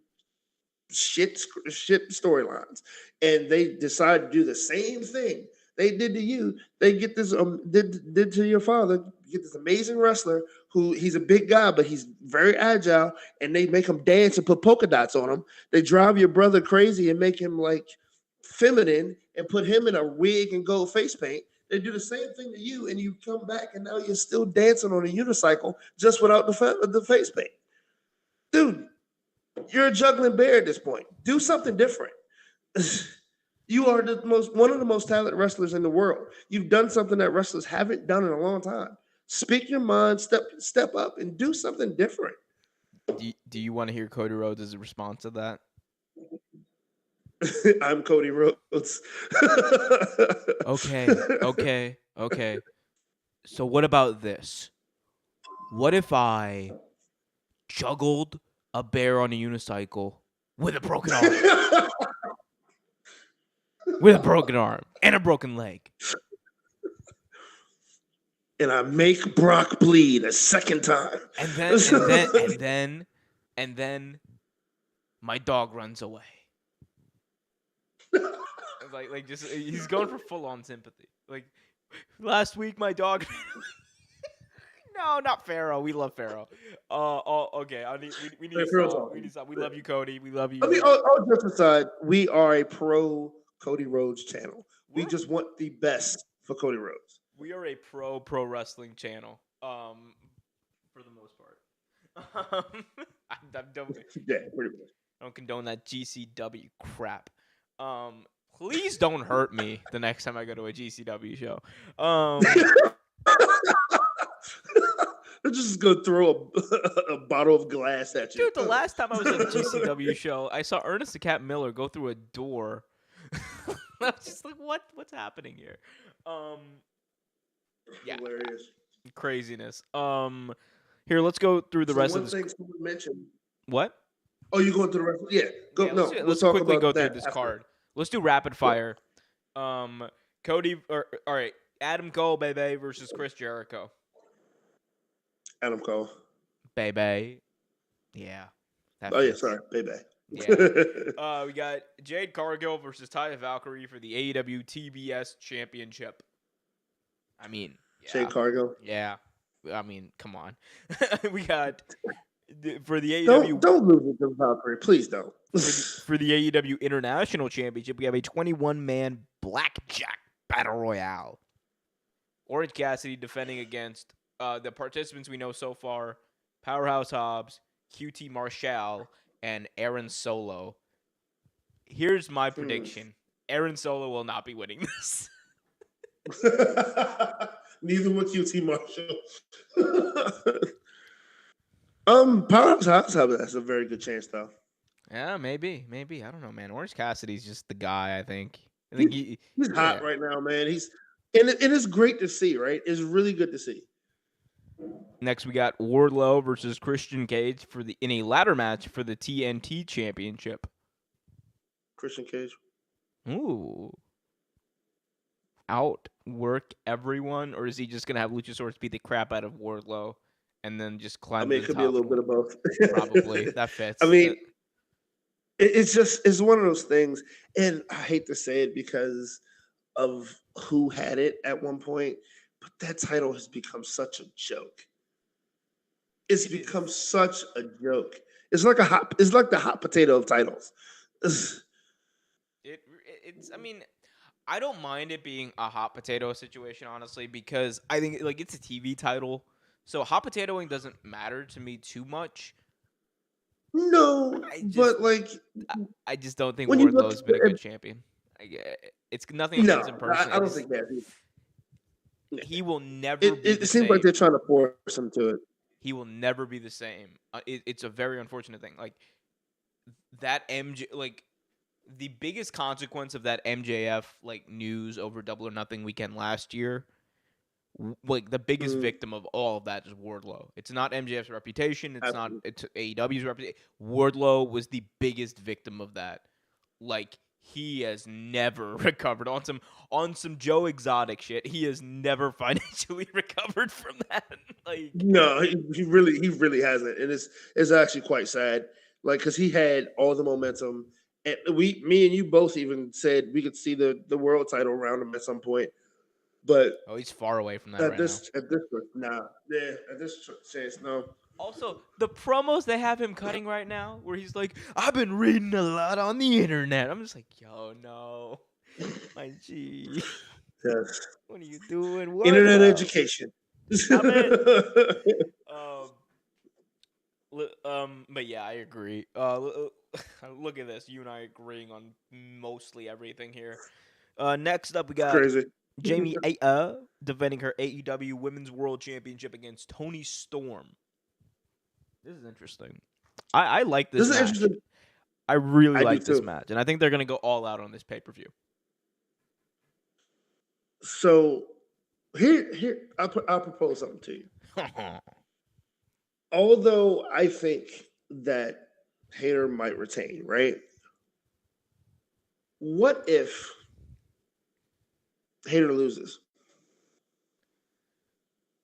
shit storylines and they decide to do the same thing they did to you, they get this did to your father, you get this amazing wrestler who he's a big guy but he's very agile, and they make him dance and put polka dots on him. They drive your brother crazy and make him like feminine and put him in a wig and gold face paint. They do the same thing to you, and you come back, and now you're still dancing on a unicycle just without the face paint. Dude, you're a juggling bear at this point. Do something different. You are one of the most talented wrestlers in the world. You've done something that wrestlers haven't done in a long time. Speak your mind, step up, and do something different. Do you want to hear Cody Rhodes' response to that? I'm Cody Rhodes. Okay. So what about this? What if I juggled a bear on a unicycle with a broken arm? With a broken arm and a broken leg. And I make Brock bleed a second time. And then my dog runs away. Like just he's going for full on sympathy. Like last week my dog No, not Pharaoh. We love Pharaoh. Okay. We need to stop. We need to stop. We love you, Cody. We love you. I mean, all jokes aside, we are a pro Cody Rhodes channel. We just want the best for Cody Rhodes. We are a pro wrestling channel. For the most part. Yeah, pretty much. I don't condone that GCW crap. Please don't hurt me the next time I go to a GCW show. They're just gonna throw a bottle of glass at you. Dude, the last time I was at a GCW show, I saw Ernest the Cat Miller go through a door. I was just like, what's happening here? Yeah. Hilarious. Craziness. Here, let's go through the rest of this. One thing someone mentioned. What? Oh, you going through the rest? Yeah. Go. Yeah, no. Let's quickly go through this card. Let's do rapid fire. Cody. All right. Adam Cole, baby, versus Chris Jericho. Adam Cole. Baby. Yeah. Sorry. Baby. Yeah. We got Jade Cargill versus Taya Valkyrie for the AEW TBS Championship. I mean, yeah. Jade Cargill. Yeah. I mean, come on. We got for the AEW. Don't lose it to Valkyrie. Please don't. For the AEW International Championship, we have a 21-man blackjack battle royale. Orange Cassidy defending against the participants we know so far: Powerhouse Hobbs, QT Marshall, and Aaron Solo. Here's my prediction: Aaron Solo will not be winning this. Neither will QT Marshall. Powerhouse Hobbs has a very good chance, though. Yeah, maybe. I don't know, man. Orange Cassidy's just the guy. I think he's hot right now, man. And it's great to see, right? It's really good to see. Next, we got Wardlow versus Christian Cage in a ladder match for the TNT Championship. Christian Cage. Ooh. Outwork everyone, or is he just gonna have Luchasaurus beat the crap out of Wardlow and then just climb? I mean, it could be a little bit of both. Probably that fits. I mean, it's one of those things, and I hate to say it because of who had it at one point, but that title has become such a joke. It's become such a joke. It's like the hot potato of titles. It's. I mean, I don't mind it being a hot potato situation, honestly, because I think it's a TV title, so hot potatoing doesn't matter to me too much. No, I just don't think Wardlow's been a good champion. It's nothing against him personally. I don't think that. He will never be the same. It seems like they're trying to force him to it. He will never be the same. It's a very unfortunate thing. Like, that the biggest consequence of that MJF, news over Double or Nothing weekend last year, the biggest victim of all of that is Wardlow. It's not MJF's reputation. It's AEW's reputation. Wardlow was the biggest victim of that. He has never recovered on some Joe Exotic shit. He has never financially recovered from that. No, he really hasn't, and it's actually quite sad. Because he had all the momentum, and me and you both even said we could see the world title around him at some point. But he's far away from that at this chance, no. Also, the promos they have him cutting right now, where he's like, "I've been reading a lot on the internet." I'm just like, "Yo, no, my G, Yes. what are you doing? Work Internet out. education. Stop it." Um, but yeah, I agree. Look at this. You and I agreeing on mostly everything here. Next up, we It's got crazy. Jamie defending her AEW Women's World Championship against Toni Storm. This is interesting. I like this This is match. interesting. I really I do like this too. match, and I think they're gonna go all out on this pay per view. So here, I'll propose something to you. Although I think that Hayter might retain, right? What if Hayter loses?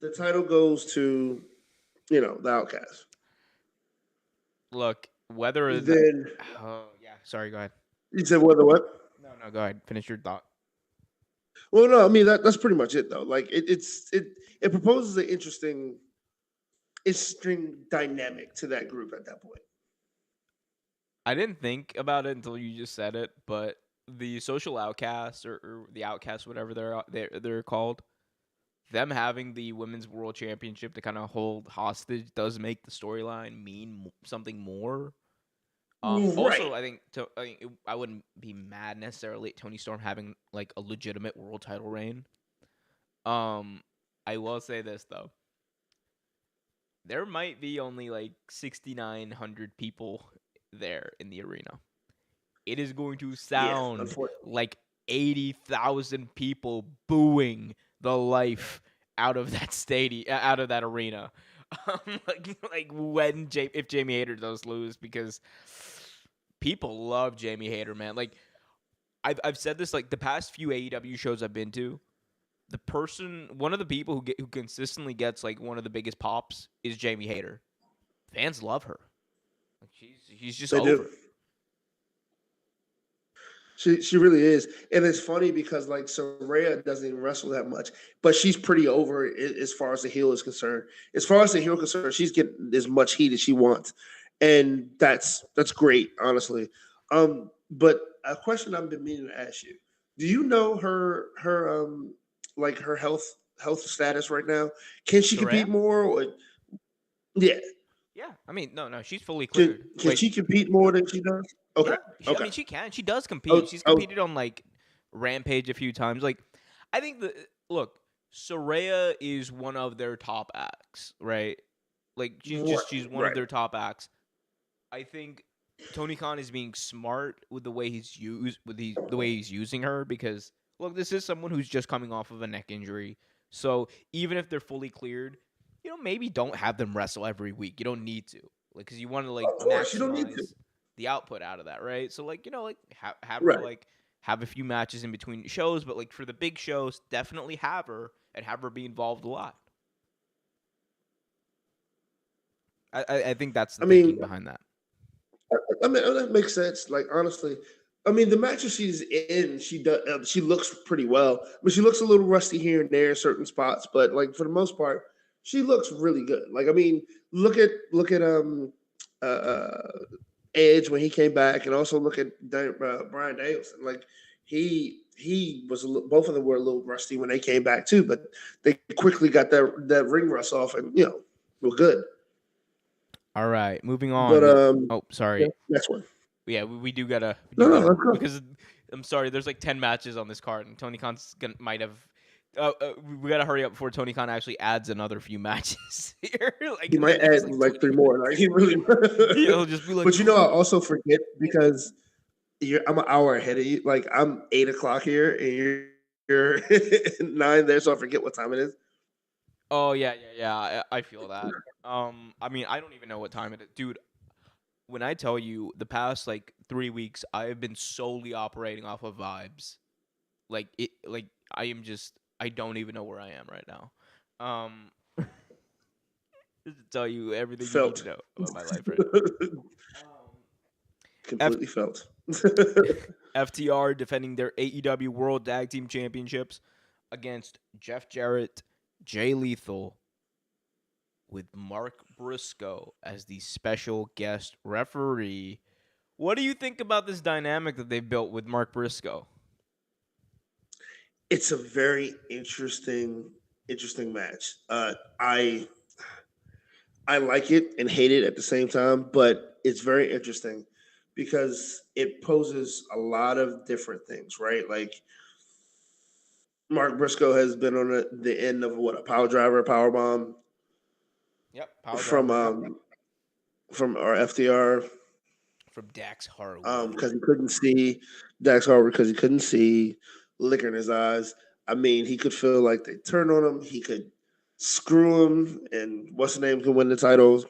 The title goes to, the Outcast. Look, whether Then oh yeah, sorry, go ahead. you said what? No, go ahead. Finish your thought. Well, no, I mean that's pretty much it though. Like it proposes an interesting dynamic to that group at that point. I didn't think about it until you just said it, but the social outcasts or the outcasts, whatever they're called, them having the women's world championship to kind of hold hostage does make the storyline mean something more. Right. Also, I think I wouldn't be mad necessarily at Toni Storm having like a legitimate world title reign. I will say this though. There might be only like 6,900 people there in the arena. It is going to sound like 80,000 people booing the life out of that stadium, out of that arena. Like when if Jamie Hayter does lose, because people love Jamie Hayter, man. Like I've said this like the past few AEW shows I've been to. One of the people who consistently gets like one of the biggest pops is Jamie Hayter. Fans love her. Like she's just over. She really is, and it's funny because like Rhea doesn't even wrestle that much, but she's pretty over as far as the heel is concerned. As far as the heel is concerned, she's getting as much heat as she wants, and that's great, honestly. But a question I've been meaning to ask you: do you know her like her health status right now? Can she compete more? Or yeah. Yeah, I mean, no, she's fully cleared. Can she compete more than she does? Okay. Yeah, I mean, she can. She does compete. She's competed on like Rampage a few times. Like, I think look, Saraya is one of their top acts, right? Like, she's one of their top acts. I think Tony Khan is being smart with the way he's using her, because look, this is someone who's just coming off of a neck injury. So even if they're fully cleared, maybe don't have them wrestle every week. You don't need to, like, because you want to like maximize the output out of that, right? So like, have her like have a few matches in between shows, but like for the big shows, definitely have her and have her be involved a lot. I think that's the thinking behind that. I mean, that makes sense. Like, honestly, I mean, the matches she's in, she looks pretty well, but she looks a little rusty here and there in certain spots. But like for the most part, she looks really good. Like, I mean, look at Edge when he came back, and also look at Bryan Danielson. Like, he was both of them were a little rusty when they came back too, but they quickly got that ring rust off, and were good. All right, moving on. But sorry. Yeah, next one. Yeah, we do gotta. Because I'm sorry, there's like 10 matches on this card, and Tony Khan's might have. We gotta hurry up before Tony Khan actually adds another few matches here. Like, he might add like 3 more. Like, he really. He'll just be like. But I also forget because I'm an hour ahead of you. Like, I'm 8:00 here, and you're 9 there, so I forget what time it is. Oh yeah. I feel that. I mean, I don't even know what time it is, dude. When I tell you the past like 3 weeks, I have been solely operating off of vibes. Like I don't even know where I am right now. Just to tell you everything you need to know about my life right now. Completely felt. FTR defending their AEW World Tag Team Championships against Jeff Jarrett, Jay Lethal, with Mark Briscoe as the special guest referee. What do you think about this dynamic that they've built with Mark Briscoe? It's a very interesting match. I like it and hate it at the same time, but it's very interesting because it poses a lot of different things, right? Like Mark Briscoe has been on the end of what, a power driver, power bomb Yep, power from driver from our FDR from Dax Harwood. because he couldn't see Dax Harwood because he couldn't see, liquor in his eyes. I mean, he could feel like they turned on him. He could screw him, and what's the name can win the titles.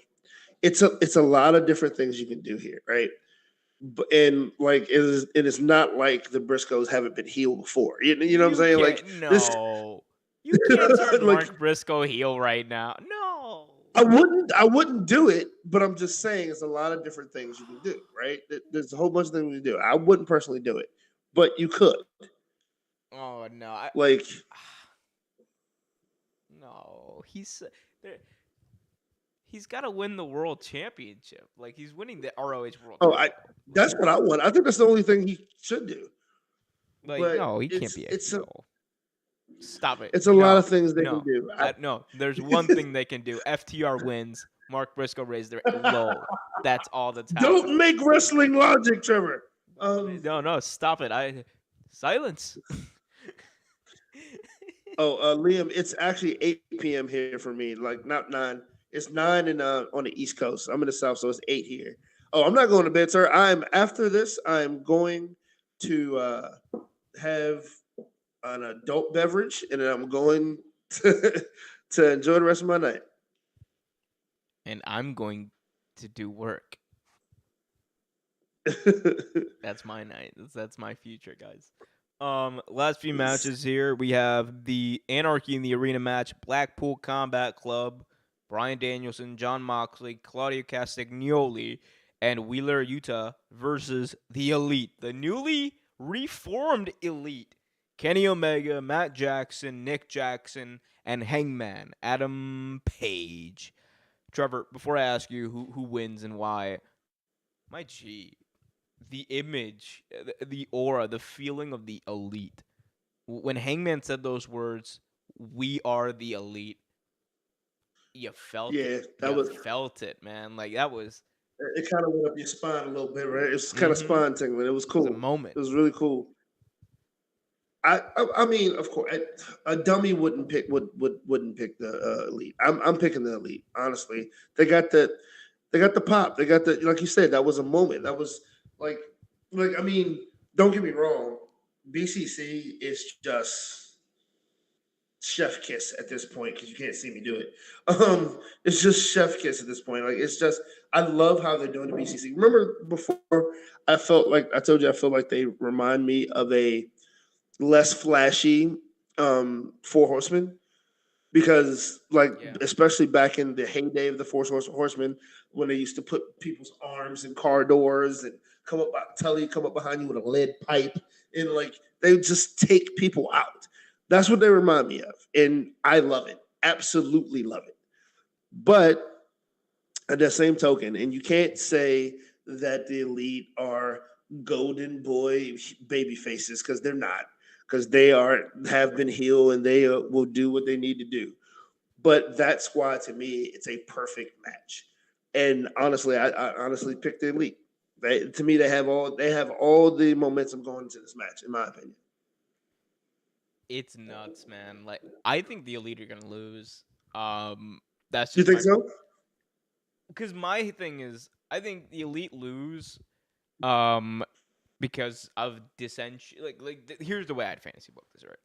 It's a lot of different things you can do here, right? And like it is not like the Briscoes haven't been healed before. You know what I'm saying? Like this, No, you can't turn like Mark Briscoe heel right now. No. I wouldn't do it, but I'm just saying it's a lot of different things you can do, right? There's a whole bunch of things you can do. I wouldn't personally do it, but you could. Oh no, Like, no. There- he's got to win the world championship. Like he's winning the ROH world. oh, title. that's what I want. I think that's the only thing he should do. Like but no, he can't be a it's heel. Stop it. It's a lot of things they no, can do. no, there's one thing they can do. FTR wins. Mark Briscoe raised their low. That's all that's happening. Don't make wrestling logic, Trevor. No, stop it. Silence. Liam, it's actually 8 p.m. here for me. Like not 9. It's 9 on the East Coast. I'm in the South, so it's 8 here. Oh, I'm not going to bed, sir. After this, I'm going to have an adult beverage, and then I'm going to enjoy the rest of my night. And I'm going to do work. That's my night. That's my future, guys. Last few matches here. We have the Anarchy in the Arena match, Blackpool Combat Club, Bryan Danielson, John Moxley, Claudio Castagnoli, and Wheeler Yuta versus the Elite, the newly reformed Elite. Kenny Omega, Matt Jackson, Nick Jackson, and Hangman Adam Page. Trevor, before I ask you who wins and why, my G, the image, the aura, the feeling of the Elite. When Hangman said those words, "We are the Elite," you felt it. Felt it, man. Like that was. It kind of went up your spine a little bit, right? It's kind of spine tingling. It was cool. It was a moment. It was really cool. I mean, of course, a dummy wouldn't pick the Elite. I'm picking the Elite. Honestly, they got the pop. They got the, like you said, that was a moment. That was like I mean, don't get me wrong. BCC is just chef kiss at this point because you can't see me do it. It's just chef kiss at this point. Like it's just, I love how they're doing the BCC. Remember before, I felt like they remind me of a less flashy Four Horsemen, because especially back in the heyday of the Four Horsemen, when they used to put people's arms in car doors and come up behind you with a lead pipe, and like they would just take people out. That's what they remind me of, and I love it. Absolutely love it. But at that same token, and you can't say that the Elite are golden boy baby faces, because they're not. Because they have been healed, and they will do what they need to do. But that's why, to me, it's a perfect match. And honestly, I honestly picked the Elite. To me, they have all the momentum going into this match, in my opinion. It's nuts, man. Like I think the Elite are gonna lose. That's just you think so? Because my thing is, I think the Elite lose. Because of dissension. Here's the way I'd fantasy book this, right?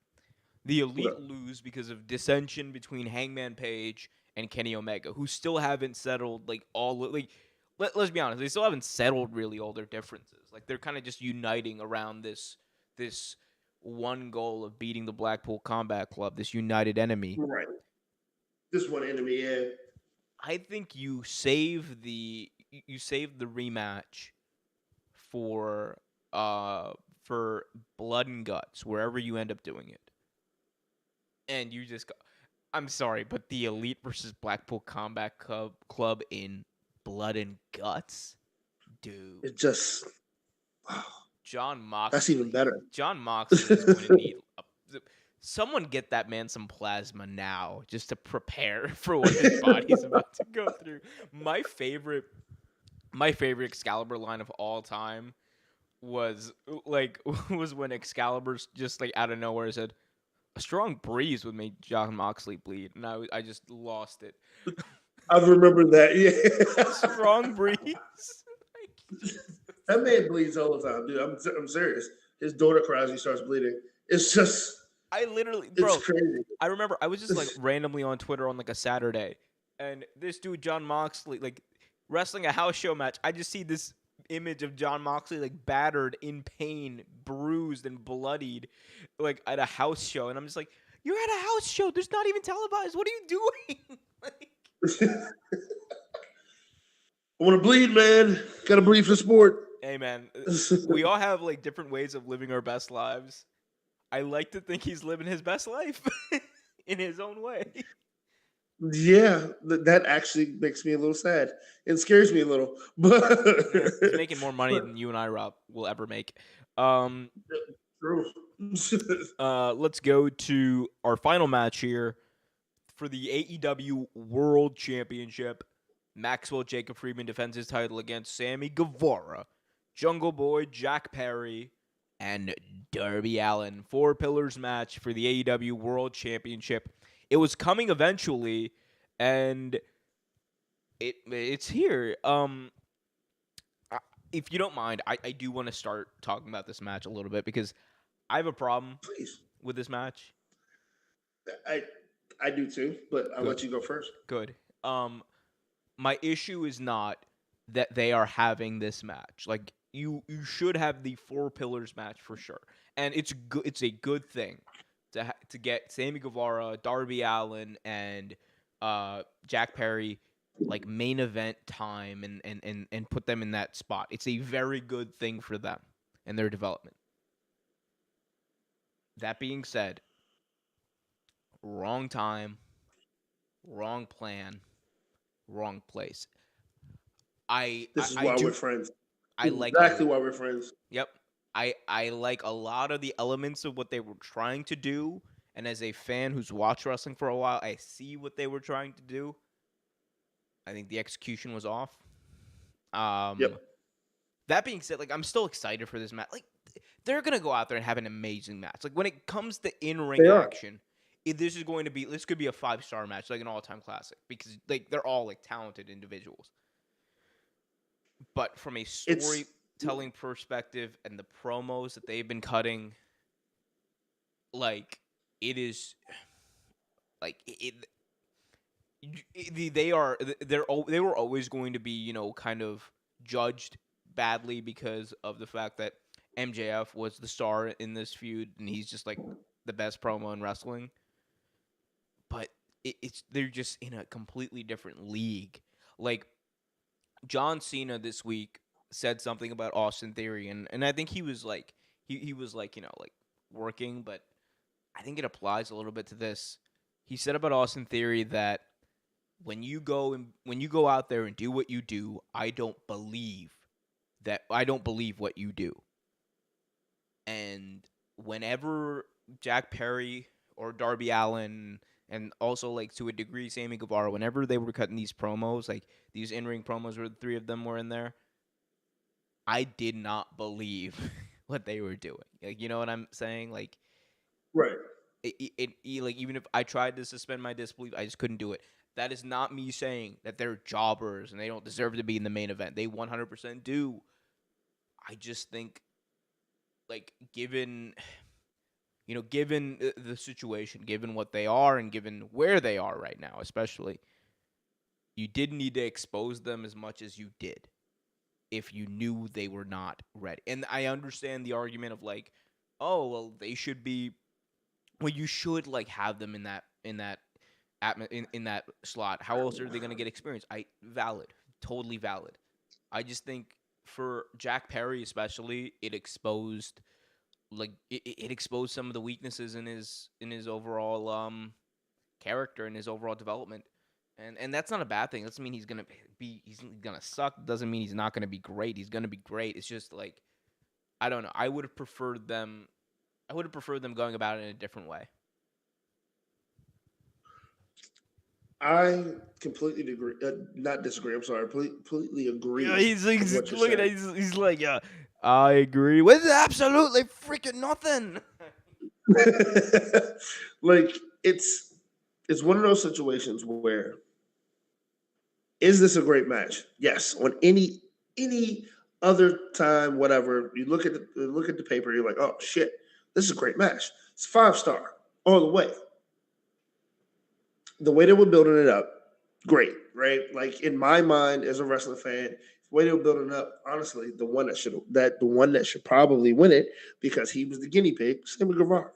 The Elite lose because of dissension between Hangman Page and Kenny Omega, who still haven't settled let's be honest, they still haven't settled really all their differences. Like they're kind of just uniting around this one goal of beating the Blackpool Combat Club, this united enemy. Right. This one enemy, yeah. I think you save the rematch for Blood and Guts, wherever you end up doing it. And you just go. I'm sorry, but the Elite versus Blackpool Combat Club in Blood and Guts, dude. It just John that's even Moxley. better. John Moxley is going to need someone get that man some plasma now just to prepare for what his body's about to go through. My favorite Excalibur line of all time was was when Excalibur's just like out of nowhere said a strong breeze would make John Moxley bleed, and I just lost it. I remember that. Yeah, Strong breeze. that man bleeds all the time, dude. I'm serious. His daughter cries. He starts bleeding. It's just. I literally, It's bro. crazy. I remember I was just like randomly on Twitter on like a Saturday, and this dude John Moxley like wrestling a house show match. I just see this image of John Moxley like battered, in pain, bruised, and bloodied, like at a house show, and I'm just like, you're at a house show. There's not even televised. What are you doing? Like, I want to bleed, man. Got to bleed for sport. hey man, we all have like different ways of living our best lives. I like to think he's living his best life in his own way. Yeah, that actually makes me a little sad. It scares me a little, but He's making more money than you and I, Rob, will ever make. True. Let's go to our final match here for the AEW World Championship. Maxwell Jacob Friedman defends his title against Sammy Guevara, Jungle Boy, Jack Perry, and Darby Allin. 4 pillars match for the AEW World Championship. It was coming eventually, and it's here. If you don't mind, I do want to start talking about this match a little bit because I have a problem Please. with this match. I do too, but I'll Good. let you go first. Good. My issue is not that they are having this match. Like you should have the 4 pillars match for sure, and it's good. It's a good thing to get Sammy Guevara, Darby Allin, and Jack Perry like main event time and put them in that spot. It's a very good thing for them and their development. That being said, wrong time, wrong plan, wrong place. This is why we're friends. I like exactly why we're friends. Yep. I like a lot of the elements of what they were trying to do, and as a fan who's watched wrestling for a while, I see what they were trying to do. I think the execution was off. Yep. That being said, like I'm still excited for this match. Like they're gonna go out there and have an amazing match. Like when it comes to in-ring action, this could be a 5-star match, like an all-time classic, because like they're all like talented individuals. But from a storytelling perspective and the promos that they've been cutting, like it is like they were always going to be, you know, kind of judged badly because of the fact that MJF was the star in this feud and he's just like the best promo in wrestling. But they're just in a completely different league. Like John Cena this week said something about Austin Theory, and I think he was like he was like, you know, like working, but I think it applies a little bit to this. He said about Austin Theory that when you go out there and do what you do, I don't believe what you do. And whenever Jack Perry or Darby Allin, and also like to a degree Sammy Guevara, whenever they were cutting these promos, like these in-ring promos where the 3 of them were in there, I did not believe what they were doing. Like, you know what I'm saying? Like, right. Like even if I tried to suspend my disbelief, I just couldn't do it. That is not me saying that they're jobbers and they don't deserve to be in the main event. They 100% do. I just think, like, given the situation, given what they are, and given where they are right now, especially, you didn't need to expose them as much as you did if you knew they were not ready. And I understand the argument of like, oh, well, they should be. Well, you should like have them in that slot. How else are they going to get experience? Totally valid. I just think for Jack Perry especially, it exposed some of the weaknesses in his overall character and his overall development. And that's not a bad thing. Doesn't mean he's gonna suck. Doesn't mean he's not gonna be great. He's gonna be great. It's just like, I don't know. I would have preferred them going about it in a different way. I completely agree. Not disagree. I'm sorry. Completely agree. Yeah, he's with what you're looking at saying. he's like, yeah, I agree with absolutely freaking nothing. Like it's one of those situations where, is this a great match? Yes. On any other time, whatever, you look at the paper, you're like, oh shit, this is a great match. It's 5-star all the way. The way they were building it up, great, right? Like in my mind as a wrestling fan, the way they were building it up, honestly, the one that should probably win it, because he was the guinea pig, Sammy Guevara.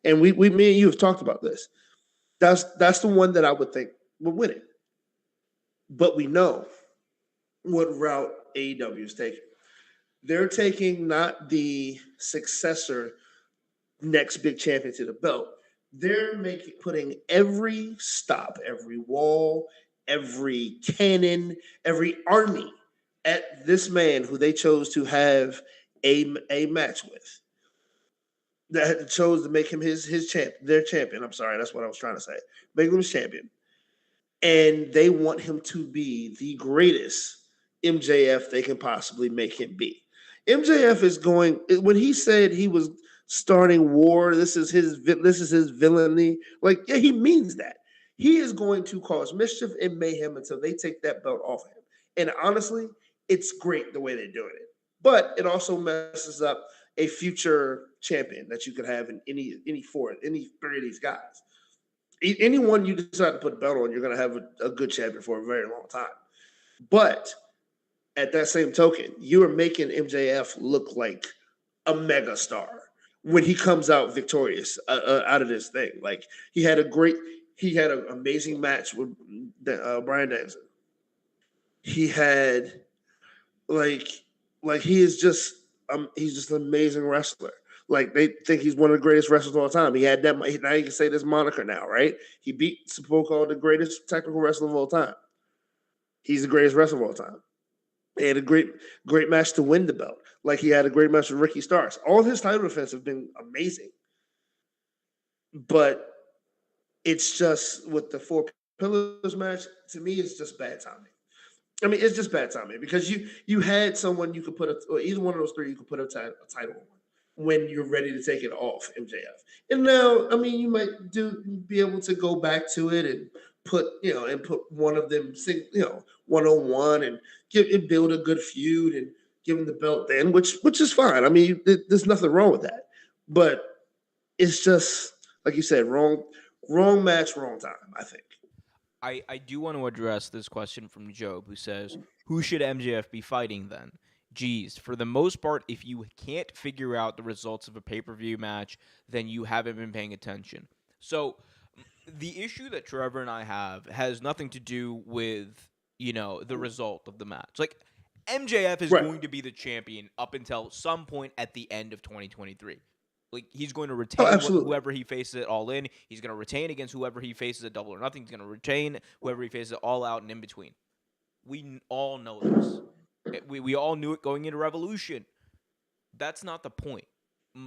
And me and you have talked about this. That's the one that I would think would win it. But we know what route AEW is taking. They're taking not the successor, next big champion to the belt. They're putting every stop, every wall, every cannon, every army at this man who they chose to have a match with. That chose to make him their champion. I'm sorry, that's what I was trying to say. Make him his champion. And they want him to be the greatest MJF they can possibly make him be. MJF is going, when he said he was starting war, this is his villainy. Like, yeah, he means that. He is going to cause mischief and mayhem until they take that belt off him. And honestly, it's great the way they're doing it. But it also messes up a future champion that you could have in any three of these guys. Anyone you decide to put a belt on, you're going to have a good champion for a very long time. But at that same token, you are making MJF look like a mega star when he comes out victorious out of this thing. Like he had an amazing match with Bryan Danielson. He had he's just an amazing wrestler. Like they think he's one of the greatest wrestlers of all time. He had that. Now you can say this moniker now, right? He beat Spoke, the greatest technical wrestler of all time. He's the greatest wrestler of all time. He had a great match to win the belt. Like he had a great match with Ricky Starks. All of his title defense have been amazing. But it's just with the Four Pillars match, to me, it's just bad timing. I mean, it's just bad timing because you had someone you could put or either one of those three you could put a title on when you're ready to take it off MJF. And now, I mean, you might be able to go back to it and put one of them one-on-one and build a good feud and give him the belt then, which is fine. I mean, there's nothing wrong with that. But it's just, like you said, wrong match, wrong time, I think. I do want to address this question from Job, who says, who should MJF be fighting then? Geez, for the most part, if you can't figure out the results of a pay-per-view match, then you haven't been paying attention. So the issue that Trevor and I have has nothing to do with, the result of the match. Like, MJF is going to be the champion up until some point at the end of 2023. Like, he's going to retain whoever he faces at All In. He's going to retain against whoever he faces at Double or Nothing. He's going to retain whoever he faces at All Out and in between. We all know this. We all knew it going into Revolution. That's not the point.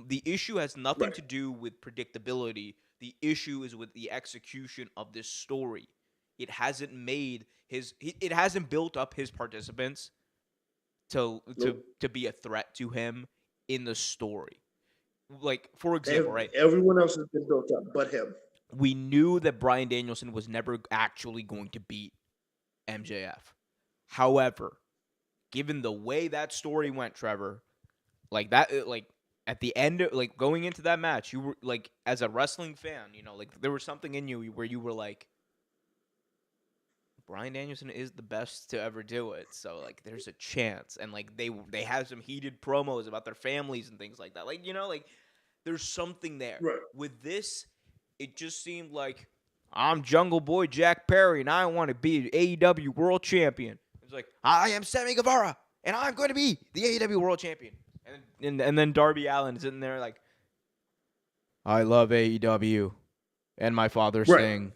The issue has nothing to do with predictability. The issue is with the execution of this story. It hasn't built up his participants to be a threat to him in the story. Like, for example, right? Everyone else has been built up but him. We knew that Bryan Danielson was never actually going to beat MJF. However, given the way that story went, Trevor, like that, like at the end, like going into that match, you were like, as a wrestling fan, like there was something in you where you were like, Bryan Danielson is the best to ever do it, so like there's a chance. And like they have some heated promos about their families and things like that. Like, like there's something there. Right. With this, it just seemed like I'm Jungle Boy Jack Perry and I want to be AEW World Champion. It's like, I am Sammy Guevara and I'm going to be the AEW World Champion. And then Darby Allin is sitting there like, I love AEW and my father sing.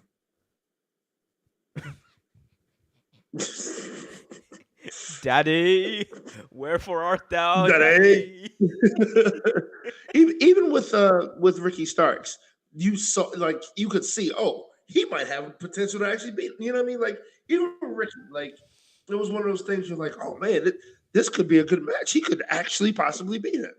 Daddy, wherefore art thou, Daddy. Daddy? Even with Ricky Starks, you saw like you could see, oh, he might have potential to actually beat. You know what I mean? Like even Ricky, like it was one of those things. You're like, oh man, this could be a good match. He could actually possibly beat him.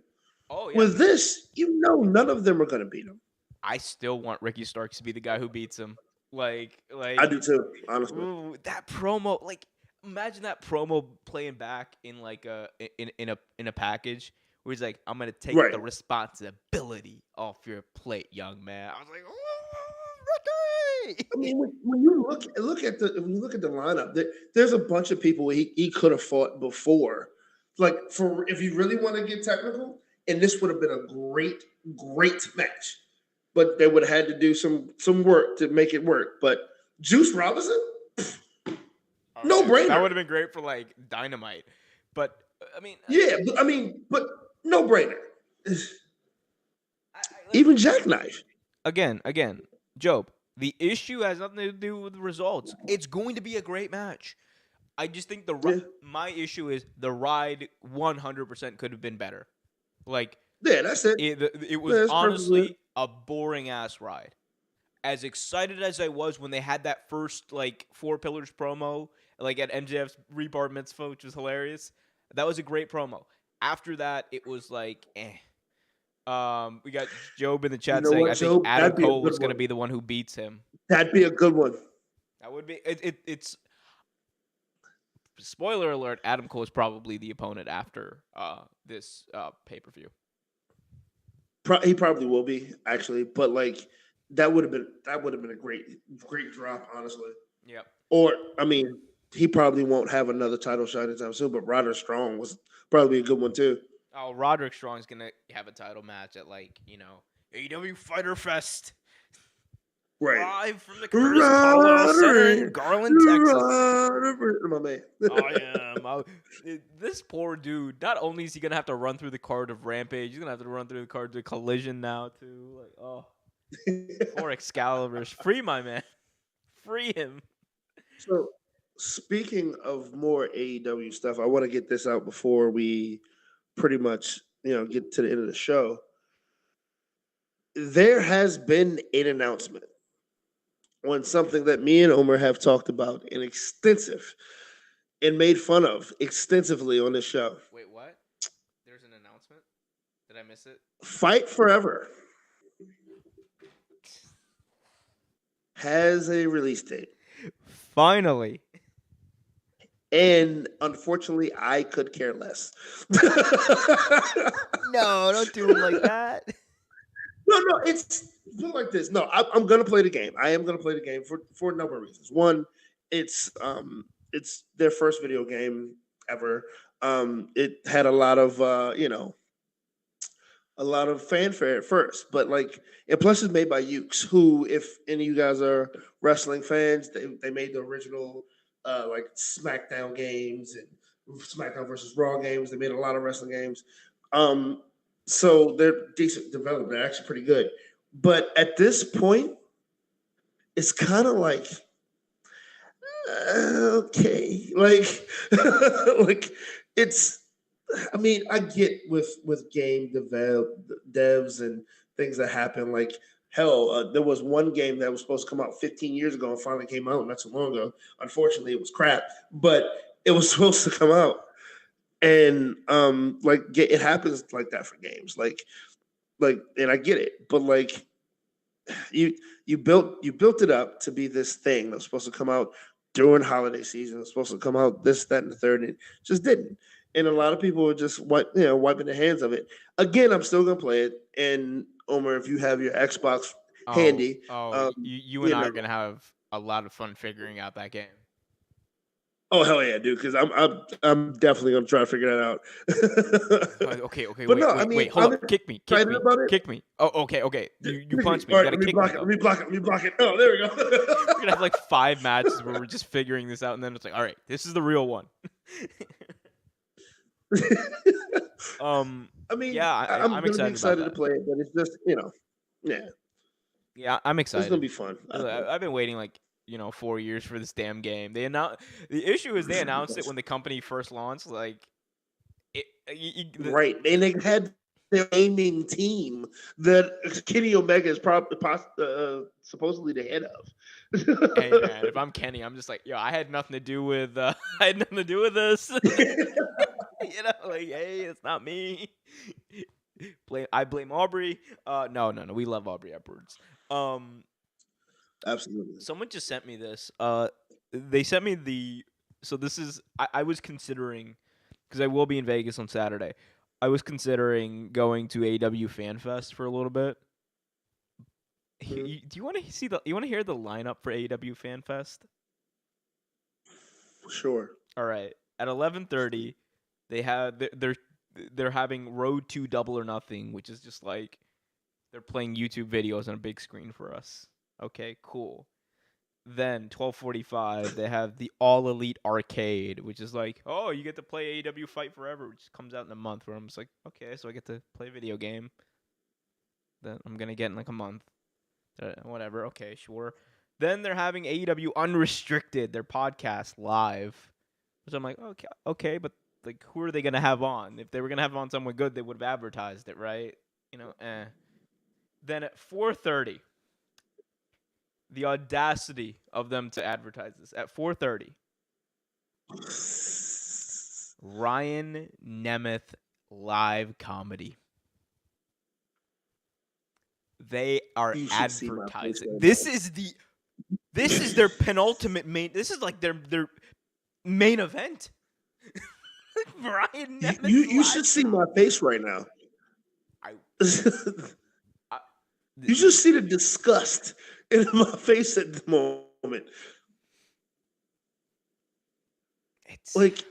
Oh yeah. With this, none of them are going to beat him. I still want Ricky Starks to be the guy who beats him. Like I do too, honestly. ooh, that promo, like imagine that promo playing back in like in a package where he's like, "I'm gonna take Right. the responsibility off your plate, young man." I was like, "Oh, Ricky!" I mean, when you look at the lineup, there's a bunch of people he could have fought before. Like if you really want to get technical, and this would have been a great match, but they would have had to do some work to make it work. But Juice Robinson, no brainer. That would have been great for like Dynamite, but I mean, but no brainer. Even Jackknife. Again, Job. The issue has nothing to do with the results. It's going to be a great match. I just think my issue is the ride 100% could have been better. Like, yeah, that's it. It was honestly a boring ass ride. As excited as I was when they had that first like 4 Pillars promo, like at MJF's Rebar Mitzvah, which was hilarious. That was a great promo. After that, it was like, eh. We got Job in the chat saying, I think Adam Cole was going to be the one who beats him. That'd be a good one. That would be it's. Spoiler alert: Adam Cole is probably the opponent after this pay-per-view. He probably will be actually, but like that would have been a great drop, honestly. Yep. Or I mean, he probably won't have another title shot anytime soon, but Roderick Strong was probably a good one too. Oh, Roderick Strong's gonna have a title match at AEW Fighter Fest. Right. Live from the Curtis Caldwell Center in Garland, Texas. My man. I am. This poor dude. Not only is he gonna have to run through the card of Rampage, he's gonna have to run through the card of Collision now too. Like, oh, poor Excalibur's. Free my man. Free him. So, speaking of more AEW stuff, I want to get this out before we pretty much get to the end of the show. There has been an announcement on something that me and Omer have talked about and made fun of extensively on this show. Wait, what? There's an announcement? Did I miss it? Fight Forever has a release date. Finally. And unfortunately, I could care less. No, don't do it like that. No, it's like this. No, I'm gonna play the game. I am gonna play the game for a number of reasons. One, it's their first video game ever. It had a lot of fanfare at first, but and plus it's made by Ukes, who, if any of you guys are wrestling fans, they made the original SmackDown games and SmackDown versus Raw games. They made a lot of wrestling games. So they're decent development. They're actually pretty good. But at this point, it's kind of like, okay. It's, I mean, I get with game devs and things that happen. Like, hell, there was one game that was supposed to come out 15 years ago and finally came out not so long ago. Unfortunately, it was crap, but it was supposed to come out. And it happens like that for games, and I get it, but you built it up to be this thing that was supposed to come out during holiday season. It was supposed to come out this, that, and the third, and it just didn't. And a lot of people were just wiping their hands of it. Again, I'm still gonna play it. And Omer, if you have your Xbox handy, you and I are gonna have a lot of fun figuring out that game. Oh hell yeah, dude! Because I'm definitely gonna try to figure that out. Okay. But wait, hold up. Kick me. Oh, okay. You punched me. You gotta kick me. Let me block it. Oh, there we go. We're gonna have 5 matches where we're just figuring this out, and then it's like, all right, this is the real one. I mean, yeah, I'm excited to play it, but it's just yeah. Yeah, I'm excited. It's gonna be fun. I've been waiting 4 years for this damn game. The issue is they announced it when the company first launched. Like, right, and they had their naming team that Kenny Omega is probably suppostly the head of. Hey man, if I'm Kenny, I'm just like, yo, I had nothing to do with I had nothing to do with this. Like, hey, it's not me. I blame Aubrey. No, we love Aubrey Edwards. Absolutely. Someone just sent me this. They sent me so this is I was considering, because I will be in Vegas on Saturday. I was considering going to AEW Fan Fest for a little bit. Do you want to you want to hear the lineup for AEW Fan Fest? Sure. All right. At 11:30, they're having Road to Double or Nothing, which is just like they're playing YouTube videos on a big screen for us. Okay, cool. Then 12:45, they have the All Elite Arcade, which is like, oh, you get to play AEW Fight Forever, which comes out in a month. Where I'm just like, okay, so I get to play a video game that I'm gonna get in like a month. Whatever. Okay, sure. Then they're having AEW Unrestricted, their podcast live, which I'm like, okay, but like, who are they gonna have on? If they were gonna have on someone good, they would have advertised it, right? Then at 4:30. The audacity of them to advertise this. At 4:30, Ryan Nemeth live comedy. They are advertising. This is their penultimate main. This is like their main event. Ryan Nemeth. You should see my face right now. You should see the disgust in my face at the moment. It's like,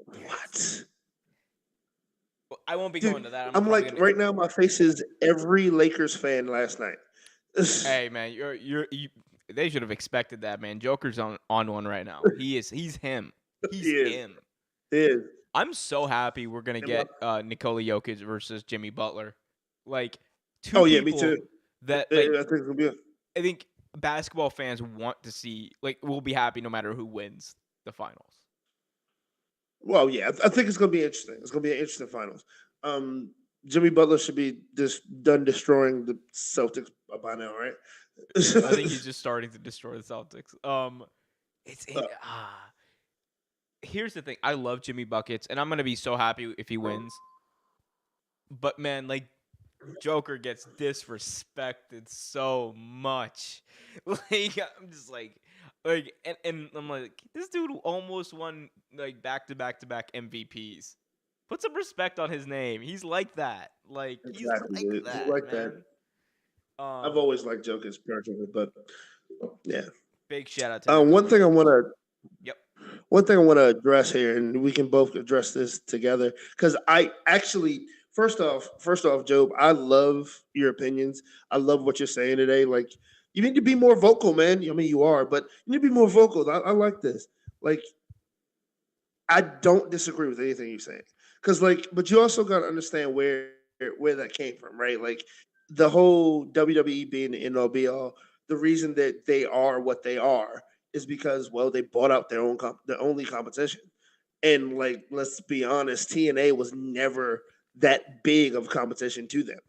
what? I won't be going to that. I'm like, right now, my face is every Lakers fan last night. Hey man, they should have expected that, man. Joker's on one right now. He's him. He's him. He is. I'm so happy we're gonna get Nikola Jokic versus Jimmy Butler. Like, me too. That I think it's gonna be. I think basketball fans want to see. Like, we'll be happy no matter who wins the finals. Well, yeah, I think it's gonna be interesting. It's gonna be an interesting finals. Jimmy Butler should be just done destroying the Celtics by now, right? I think he's just starting to destroy the Celtics. Here's the thing. I love Jimmy Buckets, and I'm gonna be so happy if he wins. But man, like, Joker gets disrespected so much. Like, I'm just like, and I'm like, this dude almost won like back-to-back MVPs. Put some respect on his name. He's like that. Like, exactly, he's like that. I've always liked Joker's personally, but yeah. Big shout out to one thing I want to. Yep. One thing I want to address here, and we can both address this together, because I actually. First off, Job, I love your opinions. I love what you're saying today. Like, you need to be more vocal, man. I mean, you are, but you need to be more vocal. I like this. Like, I don't disagree with anything you're saying. But you also got to understand where that came from, right? Like, the whole WWE being the end-all be-all, the reason that they are what they are is because, well, they bought out their only competition. And, like, let's be honest, TNA was never that big of competition to them.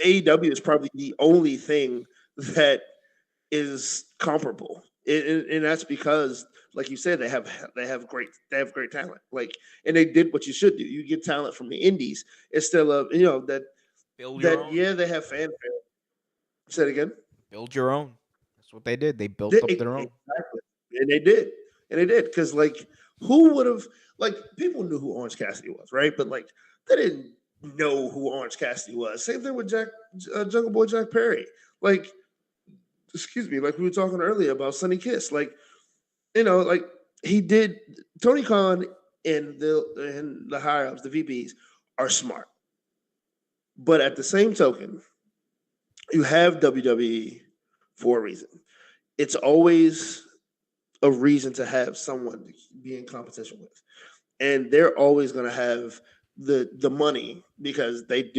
AEW is probably the only thing that is comparable, and that's because, like you said, they have great talent. Like, and they did what you should do. You get talent from the indies instead of that. Yeah, they have fanfare. Say it again. Build your own. That's what they did. They built up their own. Exactly, and they did because, like, who would have? Like, people knew who Orange Cassidy was, right? But, like, they didn't know who Orange Cassidy was. Same thing with Jungle Boy Jack Perry. Like, excuse me, like we were talking earlier about Sonny Kiss. Like, like, he did. Tony Khan and the higher ups, the VPs, are smart. But at the same token, you have WWE for a reason. It's always a reason to have someone to be in competition with. And they're always going to have the money because they have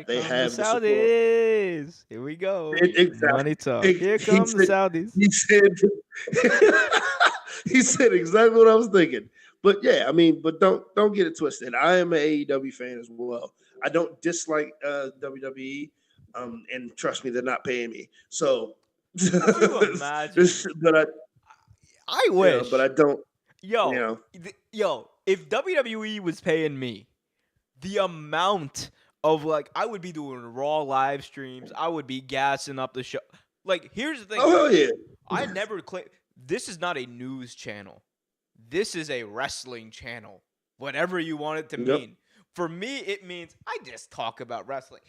the support. Here we go. Exactly. Money talk. Here come the Saudis. He said, he said exactly what I was thinking. But yeah, I mean, but don't get it twisted. I am an AEW fan as well. I don't dislike WWE, and trust me, they're not paying me. So, Could you imagine? I wish. but I don't. Yo, You know. if WWE was paying me the amount of like, I would be doing Raw live streams. I would be gassing up the show. Like, here's the thing. Oh hell yeah! I never claim this is not a news channel. This is a wrestling channel. Whatever you want it to mean. For me, it means I just talk about wrestling.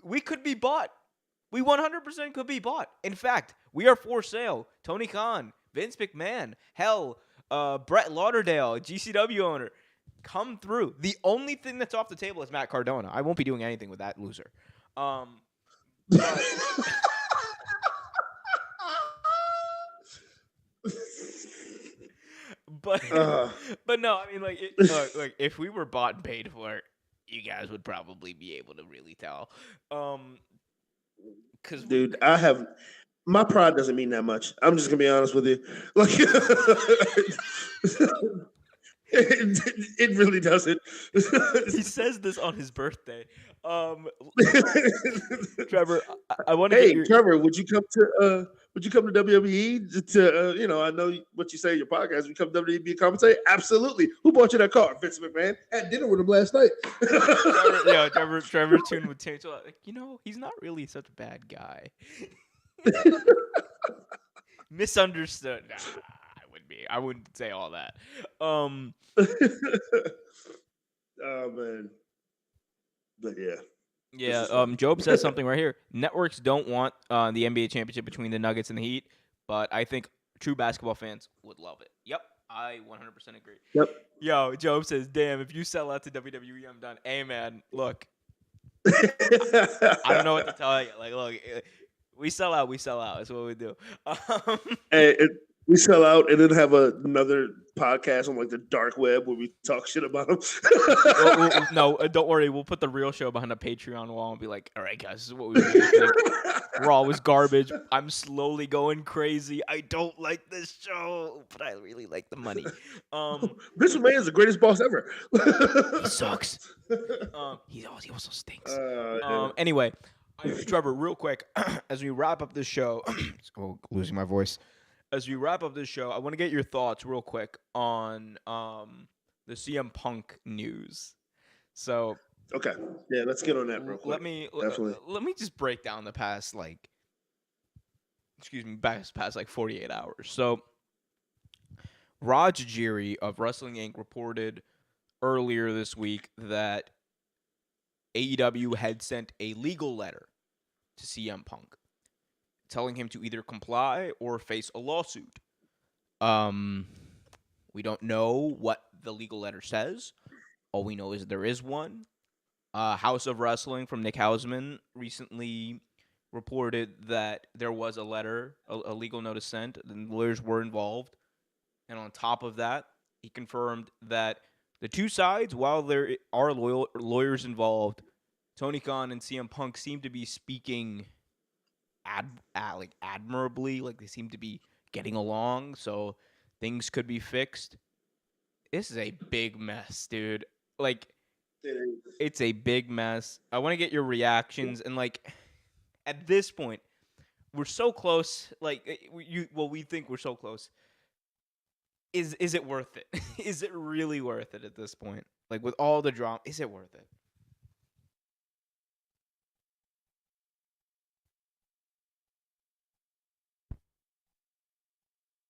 We could be bought. We 100% could be bought. In fact, we are for sale. Tony Khan, Vince McMahon, hell, Brett Lauderdale, GCW owner, come through. The only thing that's off the table is Matt Cardona. I won't be doing anything with that loser. But no, I mean, like, like if we were bought and paid for it, you guys would probably be able to really tell. Cause dude, my pride doesn't mean that much. I'm just gonna be honest with you. Like, it really doesn't. He says this on his birthday. Trevor, I want to. Hey, Trevor, would you come to WWE to I know what you say in your podcast. You come to WWE be a commentator? Absolutely. Who bought you that car? Vince McMahon. Had dinner with him last night. Trevor tuned with Tate. Like, he's not really such a bad guy. Misunderstood. Nah, I wouldn't say all that. Oh man. But yeah. Yeah, Job says something right here. Networks don't want the NBA championship between the Nuggets and the Heat, but I think true basketball fans would love it. Yep, I 100% agree. Yep. Yo, Job says, damn, if you sell out to WWE, I'm done. Hey, man, look. I don't know what to tell you. Like, look, we sell out. That's what we do. Hey, we sell out and then have another podcast on like the dark web where we talk shit about them. No, don't worry. We'll put the real show behind a Patreon wall and be like, all right, guys, this is what we really think. Raw was garbage. I'm slowly going crazy. I don't like this show, but I really like the money. Vince McMahon is the greatest boss ever. He sucks. He also stinks. Yeah. Anyway, Trevor, real quick, as we wrap up this show, losing my voice. As we wrap up this show, I want to get your thoughts real quick on the CM Punk news. So, okay, yeah, let's get on that real quick. Let me just break down the past like 48 hours. So, Raj Tajiri of Wrestling Inc. reported earlier this week that AEW had sent a legal letter to CM Punk, telling him to either comply or face a lawsuit. We don't know what the legal letter says. All we know is there is one. House of Wrestling from Nick Hausman recently reported that there was a letter, a legal notice sent, and lawyers were involved. And on top of that, he confirmed that the two sides, while there are lawyers involved, Tony Khan and CM Punk seem to be speaking admirably, like they seem to be getting along, so things could be fixed. This is a big mess, dude. Like, it's a big mess. I want to get your reactions, and like, at this point, we're so close. Like, we think we're so close. Is it worth it? Is it really worth it at this point? Like, with all the drama, is it worth it?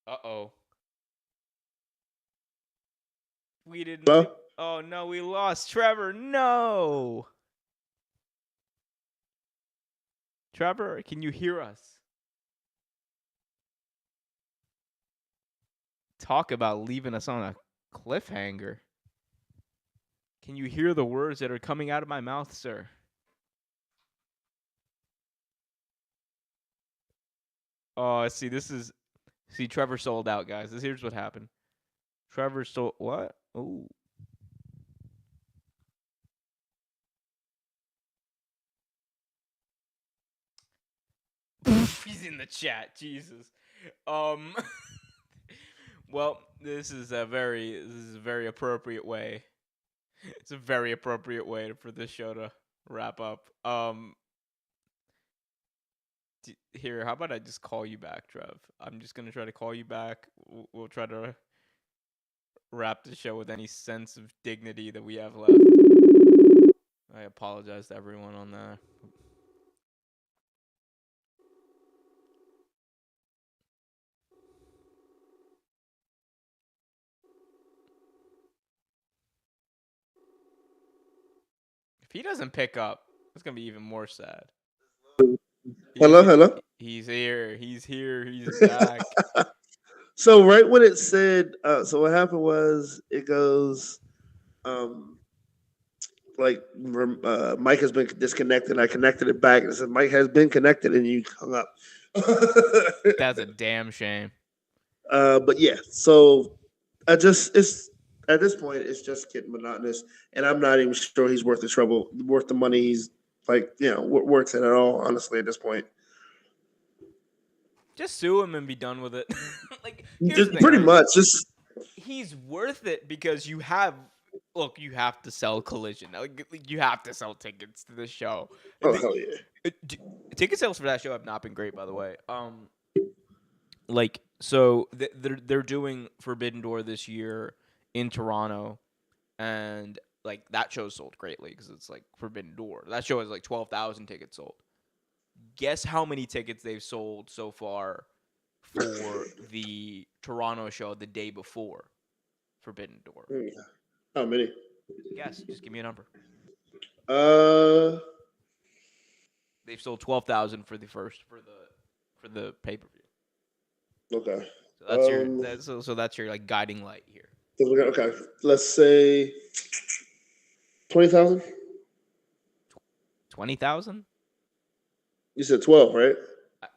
Uh-oh. We didn't. Hello? Oh, no, we lost. Trevor, no. Trevor, can you hear us? Talk about leaving us on a cliffhanger. Can you hear the words that are coming out of my mouth, sir? Oh, see, Trevor sold out, guys. Here's what happened. Trevor sold what? Ooh. He's in the chat. Jesus. Um. Well, this is a very appropriate way. It's a very appropriate way for this show to wrap up. Here, how about I just call you back, Trev? I'm just gonna try to call you back. We'll try to wrap the show with any sense of dignity that we have left. I apologize to everyone on that. If he doesn't pick up, it's gonna be even more sad. Hello. He's here. He's here. He's back. So right when it said, so what happened was it goes, Mike has been disconnected. I connected it back and it said Mike has been connected, and you hung up. That's a damn shame. But yeah, so it's at this point it's just getting monotonous, and I'm not even sure he's worth the trouble, worth the money. He's worth it at all. Honestly, at this point, just sue him and be done with it. Like, just pretty much, just he's worth it because you have to sell Collision. Like, you have to sell tickets to the show. Oh hell yeah! Ticket sales for that show have not been great, by the way. So they're doing Forbidden Door this year in Toronto, and like that show sold greatly because it's like Forbidden Door. That show has like 12,000 tickets sold. Guess how many tickets they've sold so far for the Toronto show the day before Forbidden Door? How many? Guess. Just give me a number. They've sold 12,000 for the pay-per-view. Okay. So that's your like guiding light here. Okay. Let's say 20,000. 20,000? You said 12, right?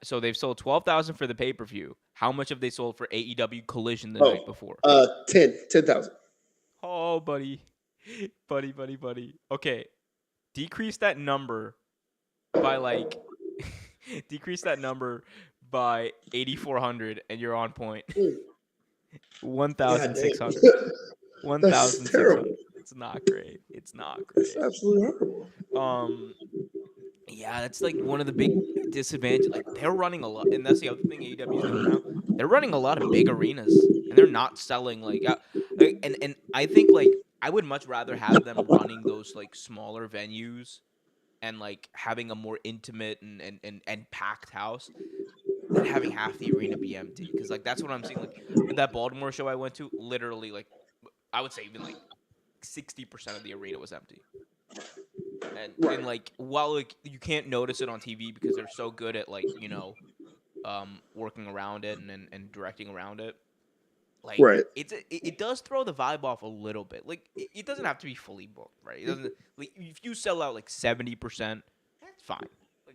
So they've sold 12,000 for the pay-per-view. How much have they sold for AEW Collision the night before? 10,000. Oh, buddy. Okay. Decrease that number by decrease that number by 8,400 and you're on point. 1,600. 1,600. It's not great. It's It's absolutely horrible. Yeah, that's like one of the big disadvantages. Like, they're running a lot, and that's the other thing AEW is doing now. They're running a lot of big arenas, and they're not selling and I think like I would much rather have them running those like smaller venues and like having a more intimate and packed house than having half the arena be empty. Because like that's what I'm seeing. Like that Baltimore show I went to, literally like I would say even like 60% of the arena was empty. And like while like you can't notice it on TV because they're so good at like working around it and directing around it, like it does throw the vibe off a little bit. Like it doesn't have to be fully booked, right? It doesn't like if you sell out like 70%, that's fine.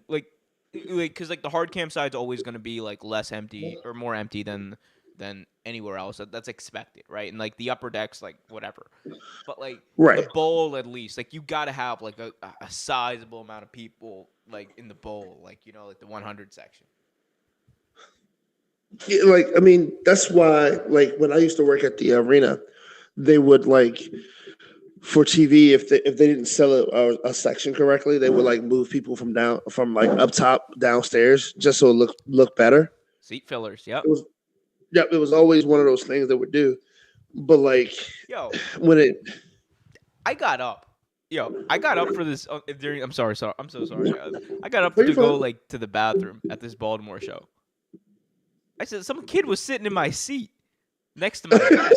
Like because like the hard cam side's always going to be like less empty or more empty than anywhere else. That's expected, right? And like the upper decks, like whatever. But like the bowl, at least, like you gotta have like a sizable amount of people like in the bowl, like like the 100 section. Yeah, like I mean, that's why like when I used to work at the arena, they would like for TV if they didn't sell a section correctly, they would like move people from like up top downstairs just so it look better. Seat fillers, yep. It was always one of those things they would do. But like, I got up for this during. I'm so sorry, guys. I got up to go like to the bathroom at this Baltimore show. I said some kid was sitting in my seat next to my dad.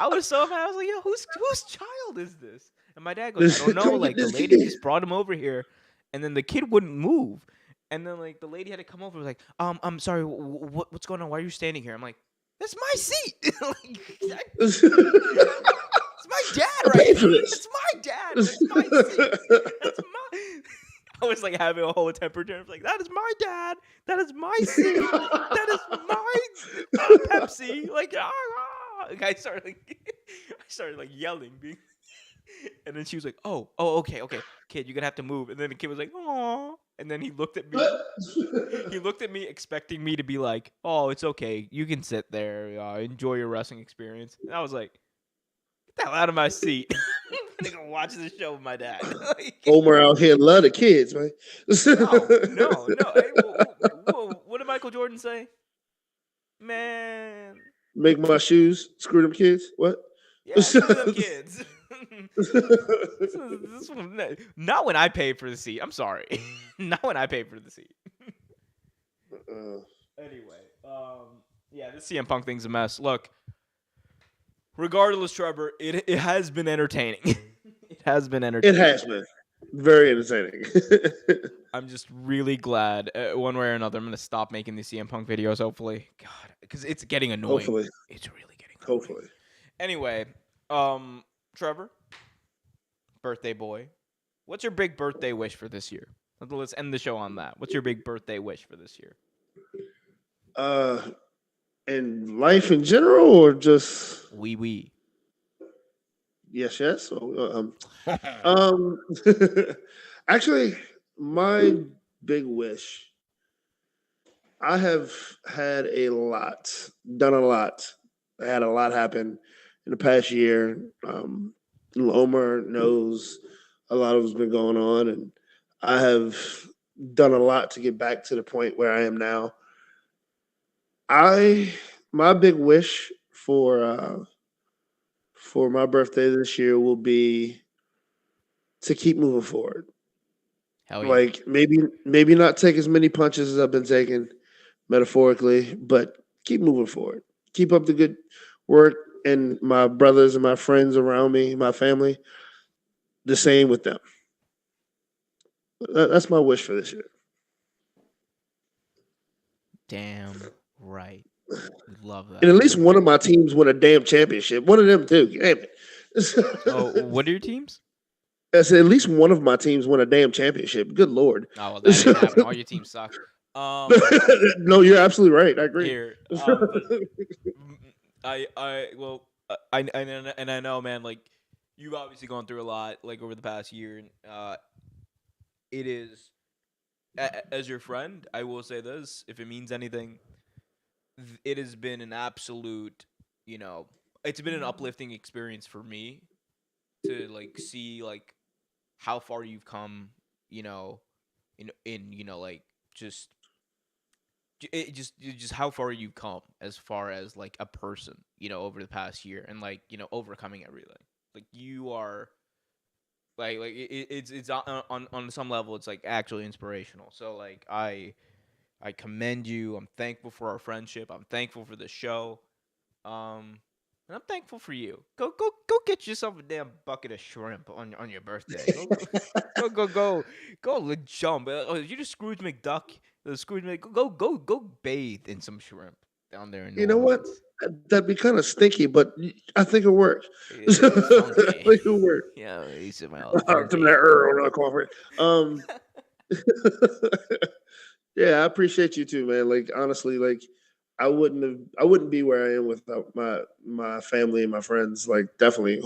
I was so mad. I was like, "Yo, whose child is this?" And my dad goes, "I don't know. Like the lady just brought him over here, and then the kid wouldn't move." And then, like, the lady had to come over. Was like, I'm sorry. What's going on? Why are you standing here? I'm like, that's my seat. It's my dad, right? It's my dad. It's my seat. That's my. I was like having a whole temper tantrum. Like, that is my dad. That is my seat. That is my Pepsi. Like, Like, I started like yelling, and then she was like, "Oh, okay, kid, you're gonna have to move." And then the kid was like, "Aw." And then he looked at me. He looked at me expecting me to be like, "Oh, it's okay. You can sit there. Enjoy your wrestling experience." And I was like, "Get the hell out of my seat. I'm gonna go watch this show with my dad." Like, Omar out here love the kids, man. no. Hey, what did Michael Jordan say? Man, Make my shoes, screw them kids. What? yeah, screw them kids. Not when I pay for the seat. I'm sorry. Not when I pay for the seat. Anyway, yeah, this CM Punk thing's a mess. Look, regardless, Trevor, it has been entertaining. It has been entertaining. It has been very entertaining. I'm just really glad, one way or another, I'm gonna stop making these CM Punk videos. Hopefully, God, because it's getting annoying. Hopefully, it's really getting annoying. Hopefully. Anyway, Trevor, birthday boy, what's your big birthday wish for this year? Let's end the show on that. What's your big birthday wish for this year? In life in general, or just Wee. yes. Actually, my big wish. I have had done a lot. I had a lot happen in the past year. Omar knows a lot of what's been going on, and I have done a lot to get back to the point where I am now. My big wish for my birthday this year will be to keep moving forward. Hell yeah. Like maybe not take as many punches as I've been taking, metaphorically, but keep moving forward. Keep up the good work, and my brothers and my friends around me, my family, the same with them. That's my wish for this year. Damn right. Love that. And at least one of my teams win a damn championship. One of them too. Damn it. Oh, what are your teams? I said at least one of my teams win a damn championship. Good Lord. Oh, well, that ain't happening. All your teams suck. No, you're absolutely right. I agree. Here, I know, man. Like, you've obviously gone through a lot, like over the past year. It is, as your friend, I will say this: if it means anything, it has been an absolute, it's been an uplifting experience for me to like see like how far you've come, like just how far you've come as far as like a person, over the past year, and like, overcoming everything. Like, you are like it's on some level, it's like actually inspirational. So like I commend you. I'm thankful for our friendship. I'm thankful for the show. And I'm thankful for you. Go get yourself a damn bucket of shrimp on your birthday. Go jump. You just Scrooge McDuck. Go bathe in some shrimp down there in New You know what? Orleans. That'd be kind of stinky, but I think it worked. I It's funky. think it worked. Yeah, he's in my Some of that Earl coffee. Yeah, I appreciate you too, man. Like, honestly, like I wouldn't be where I am without my family and my friends. Like, definitely,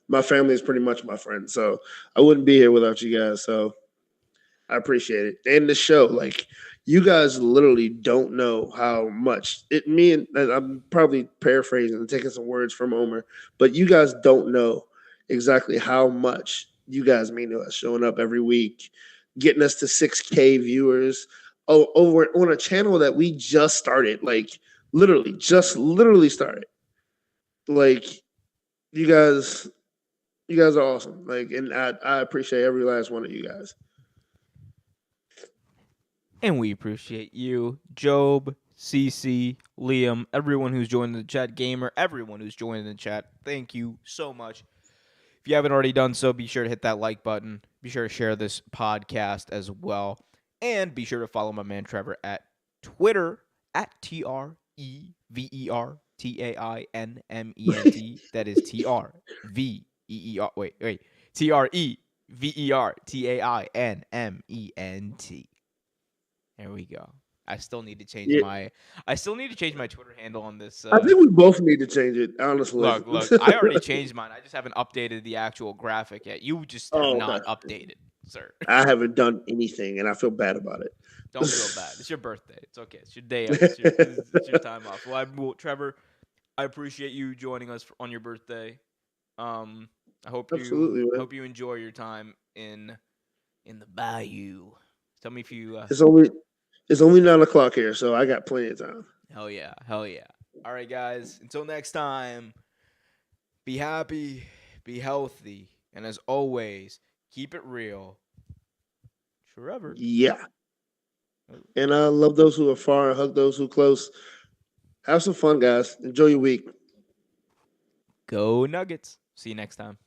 my family is pretty much my friends. So I wouldn't be here without you guys. So I appreciate it. And the show, like, you guys literally don't know how much and I'm probably paraphrasing and taking some words from Omer, but you guys don't know exactly how much you guys mean to us, showing up every week, getting us to 6K viewers over on a channel that we just started, like literally started. Like, you guys are awesome. Like, and I appreciate every last one of you guys. And we appreciate you, Job, CC, Liam, everyone who's joined the chat, Gamer, everyone who's joined the chat. Thank you so much. If you haven't already done so, be sure to hit that like button. Be sure to share this podcast as well. And be sure to follow my man Trevor at Twitter at TREVERTAINMENT. That is TRVEER. Wait. TREVERTAINMENT. There we go. I still need to change my Twitter handle on this. I think we both need to change it, honestly. Look, I already changed mine. I just haven't updated the actual graphic yet. You just have not updated. sir. I haven't done anything, and I feel bad about it. Don't feel bad. It's your birthday. It's okay. It's your day off. It's your time off. Well, Trevor, I appreciate you joining us on your birthday. I hope Absolutely, man. hope you enjoy your time in the bayou. Tell me if you. It's only 9 o'clock here, so I got plenty of time. Hell yeah. All right, guys. Until next time, be happy, be healthy, and as always, keep it real. Trevor. Yeah. And I love those who are far and hug those who are close. Have some fun, guys. Enjoy your week. Go Nuggets. See you next time.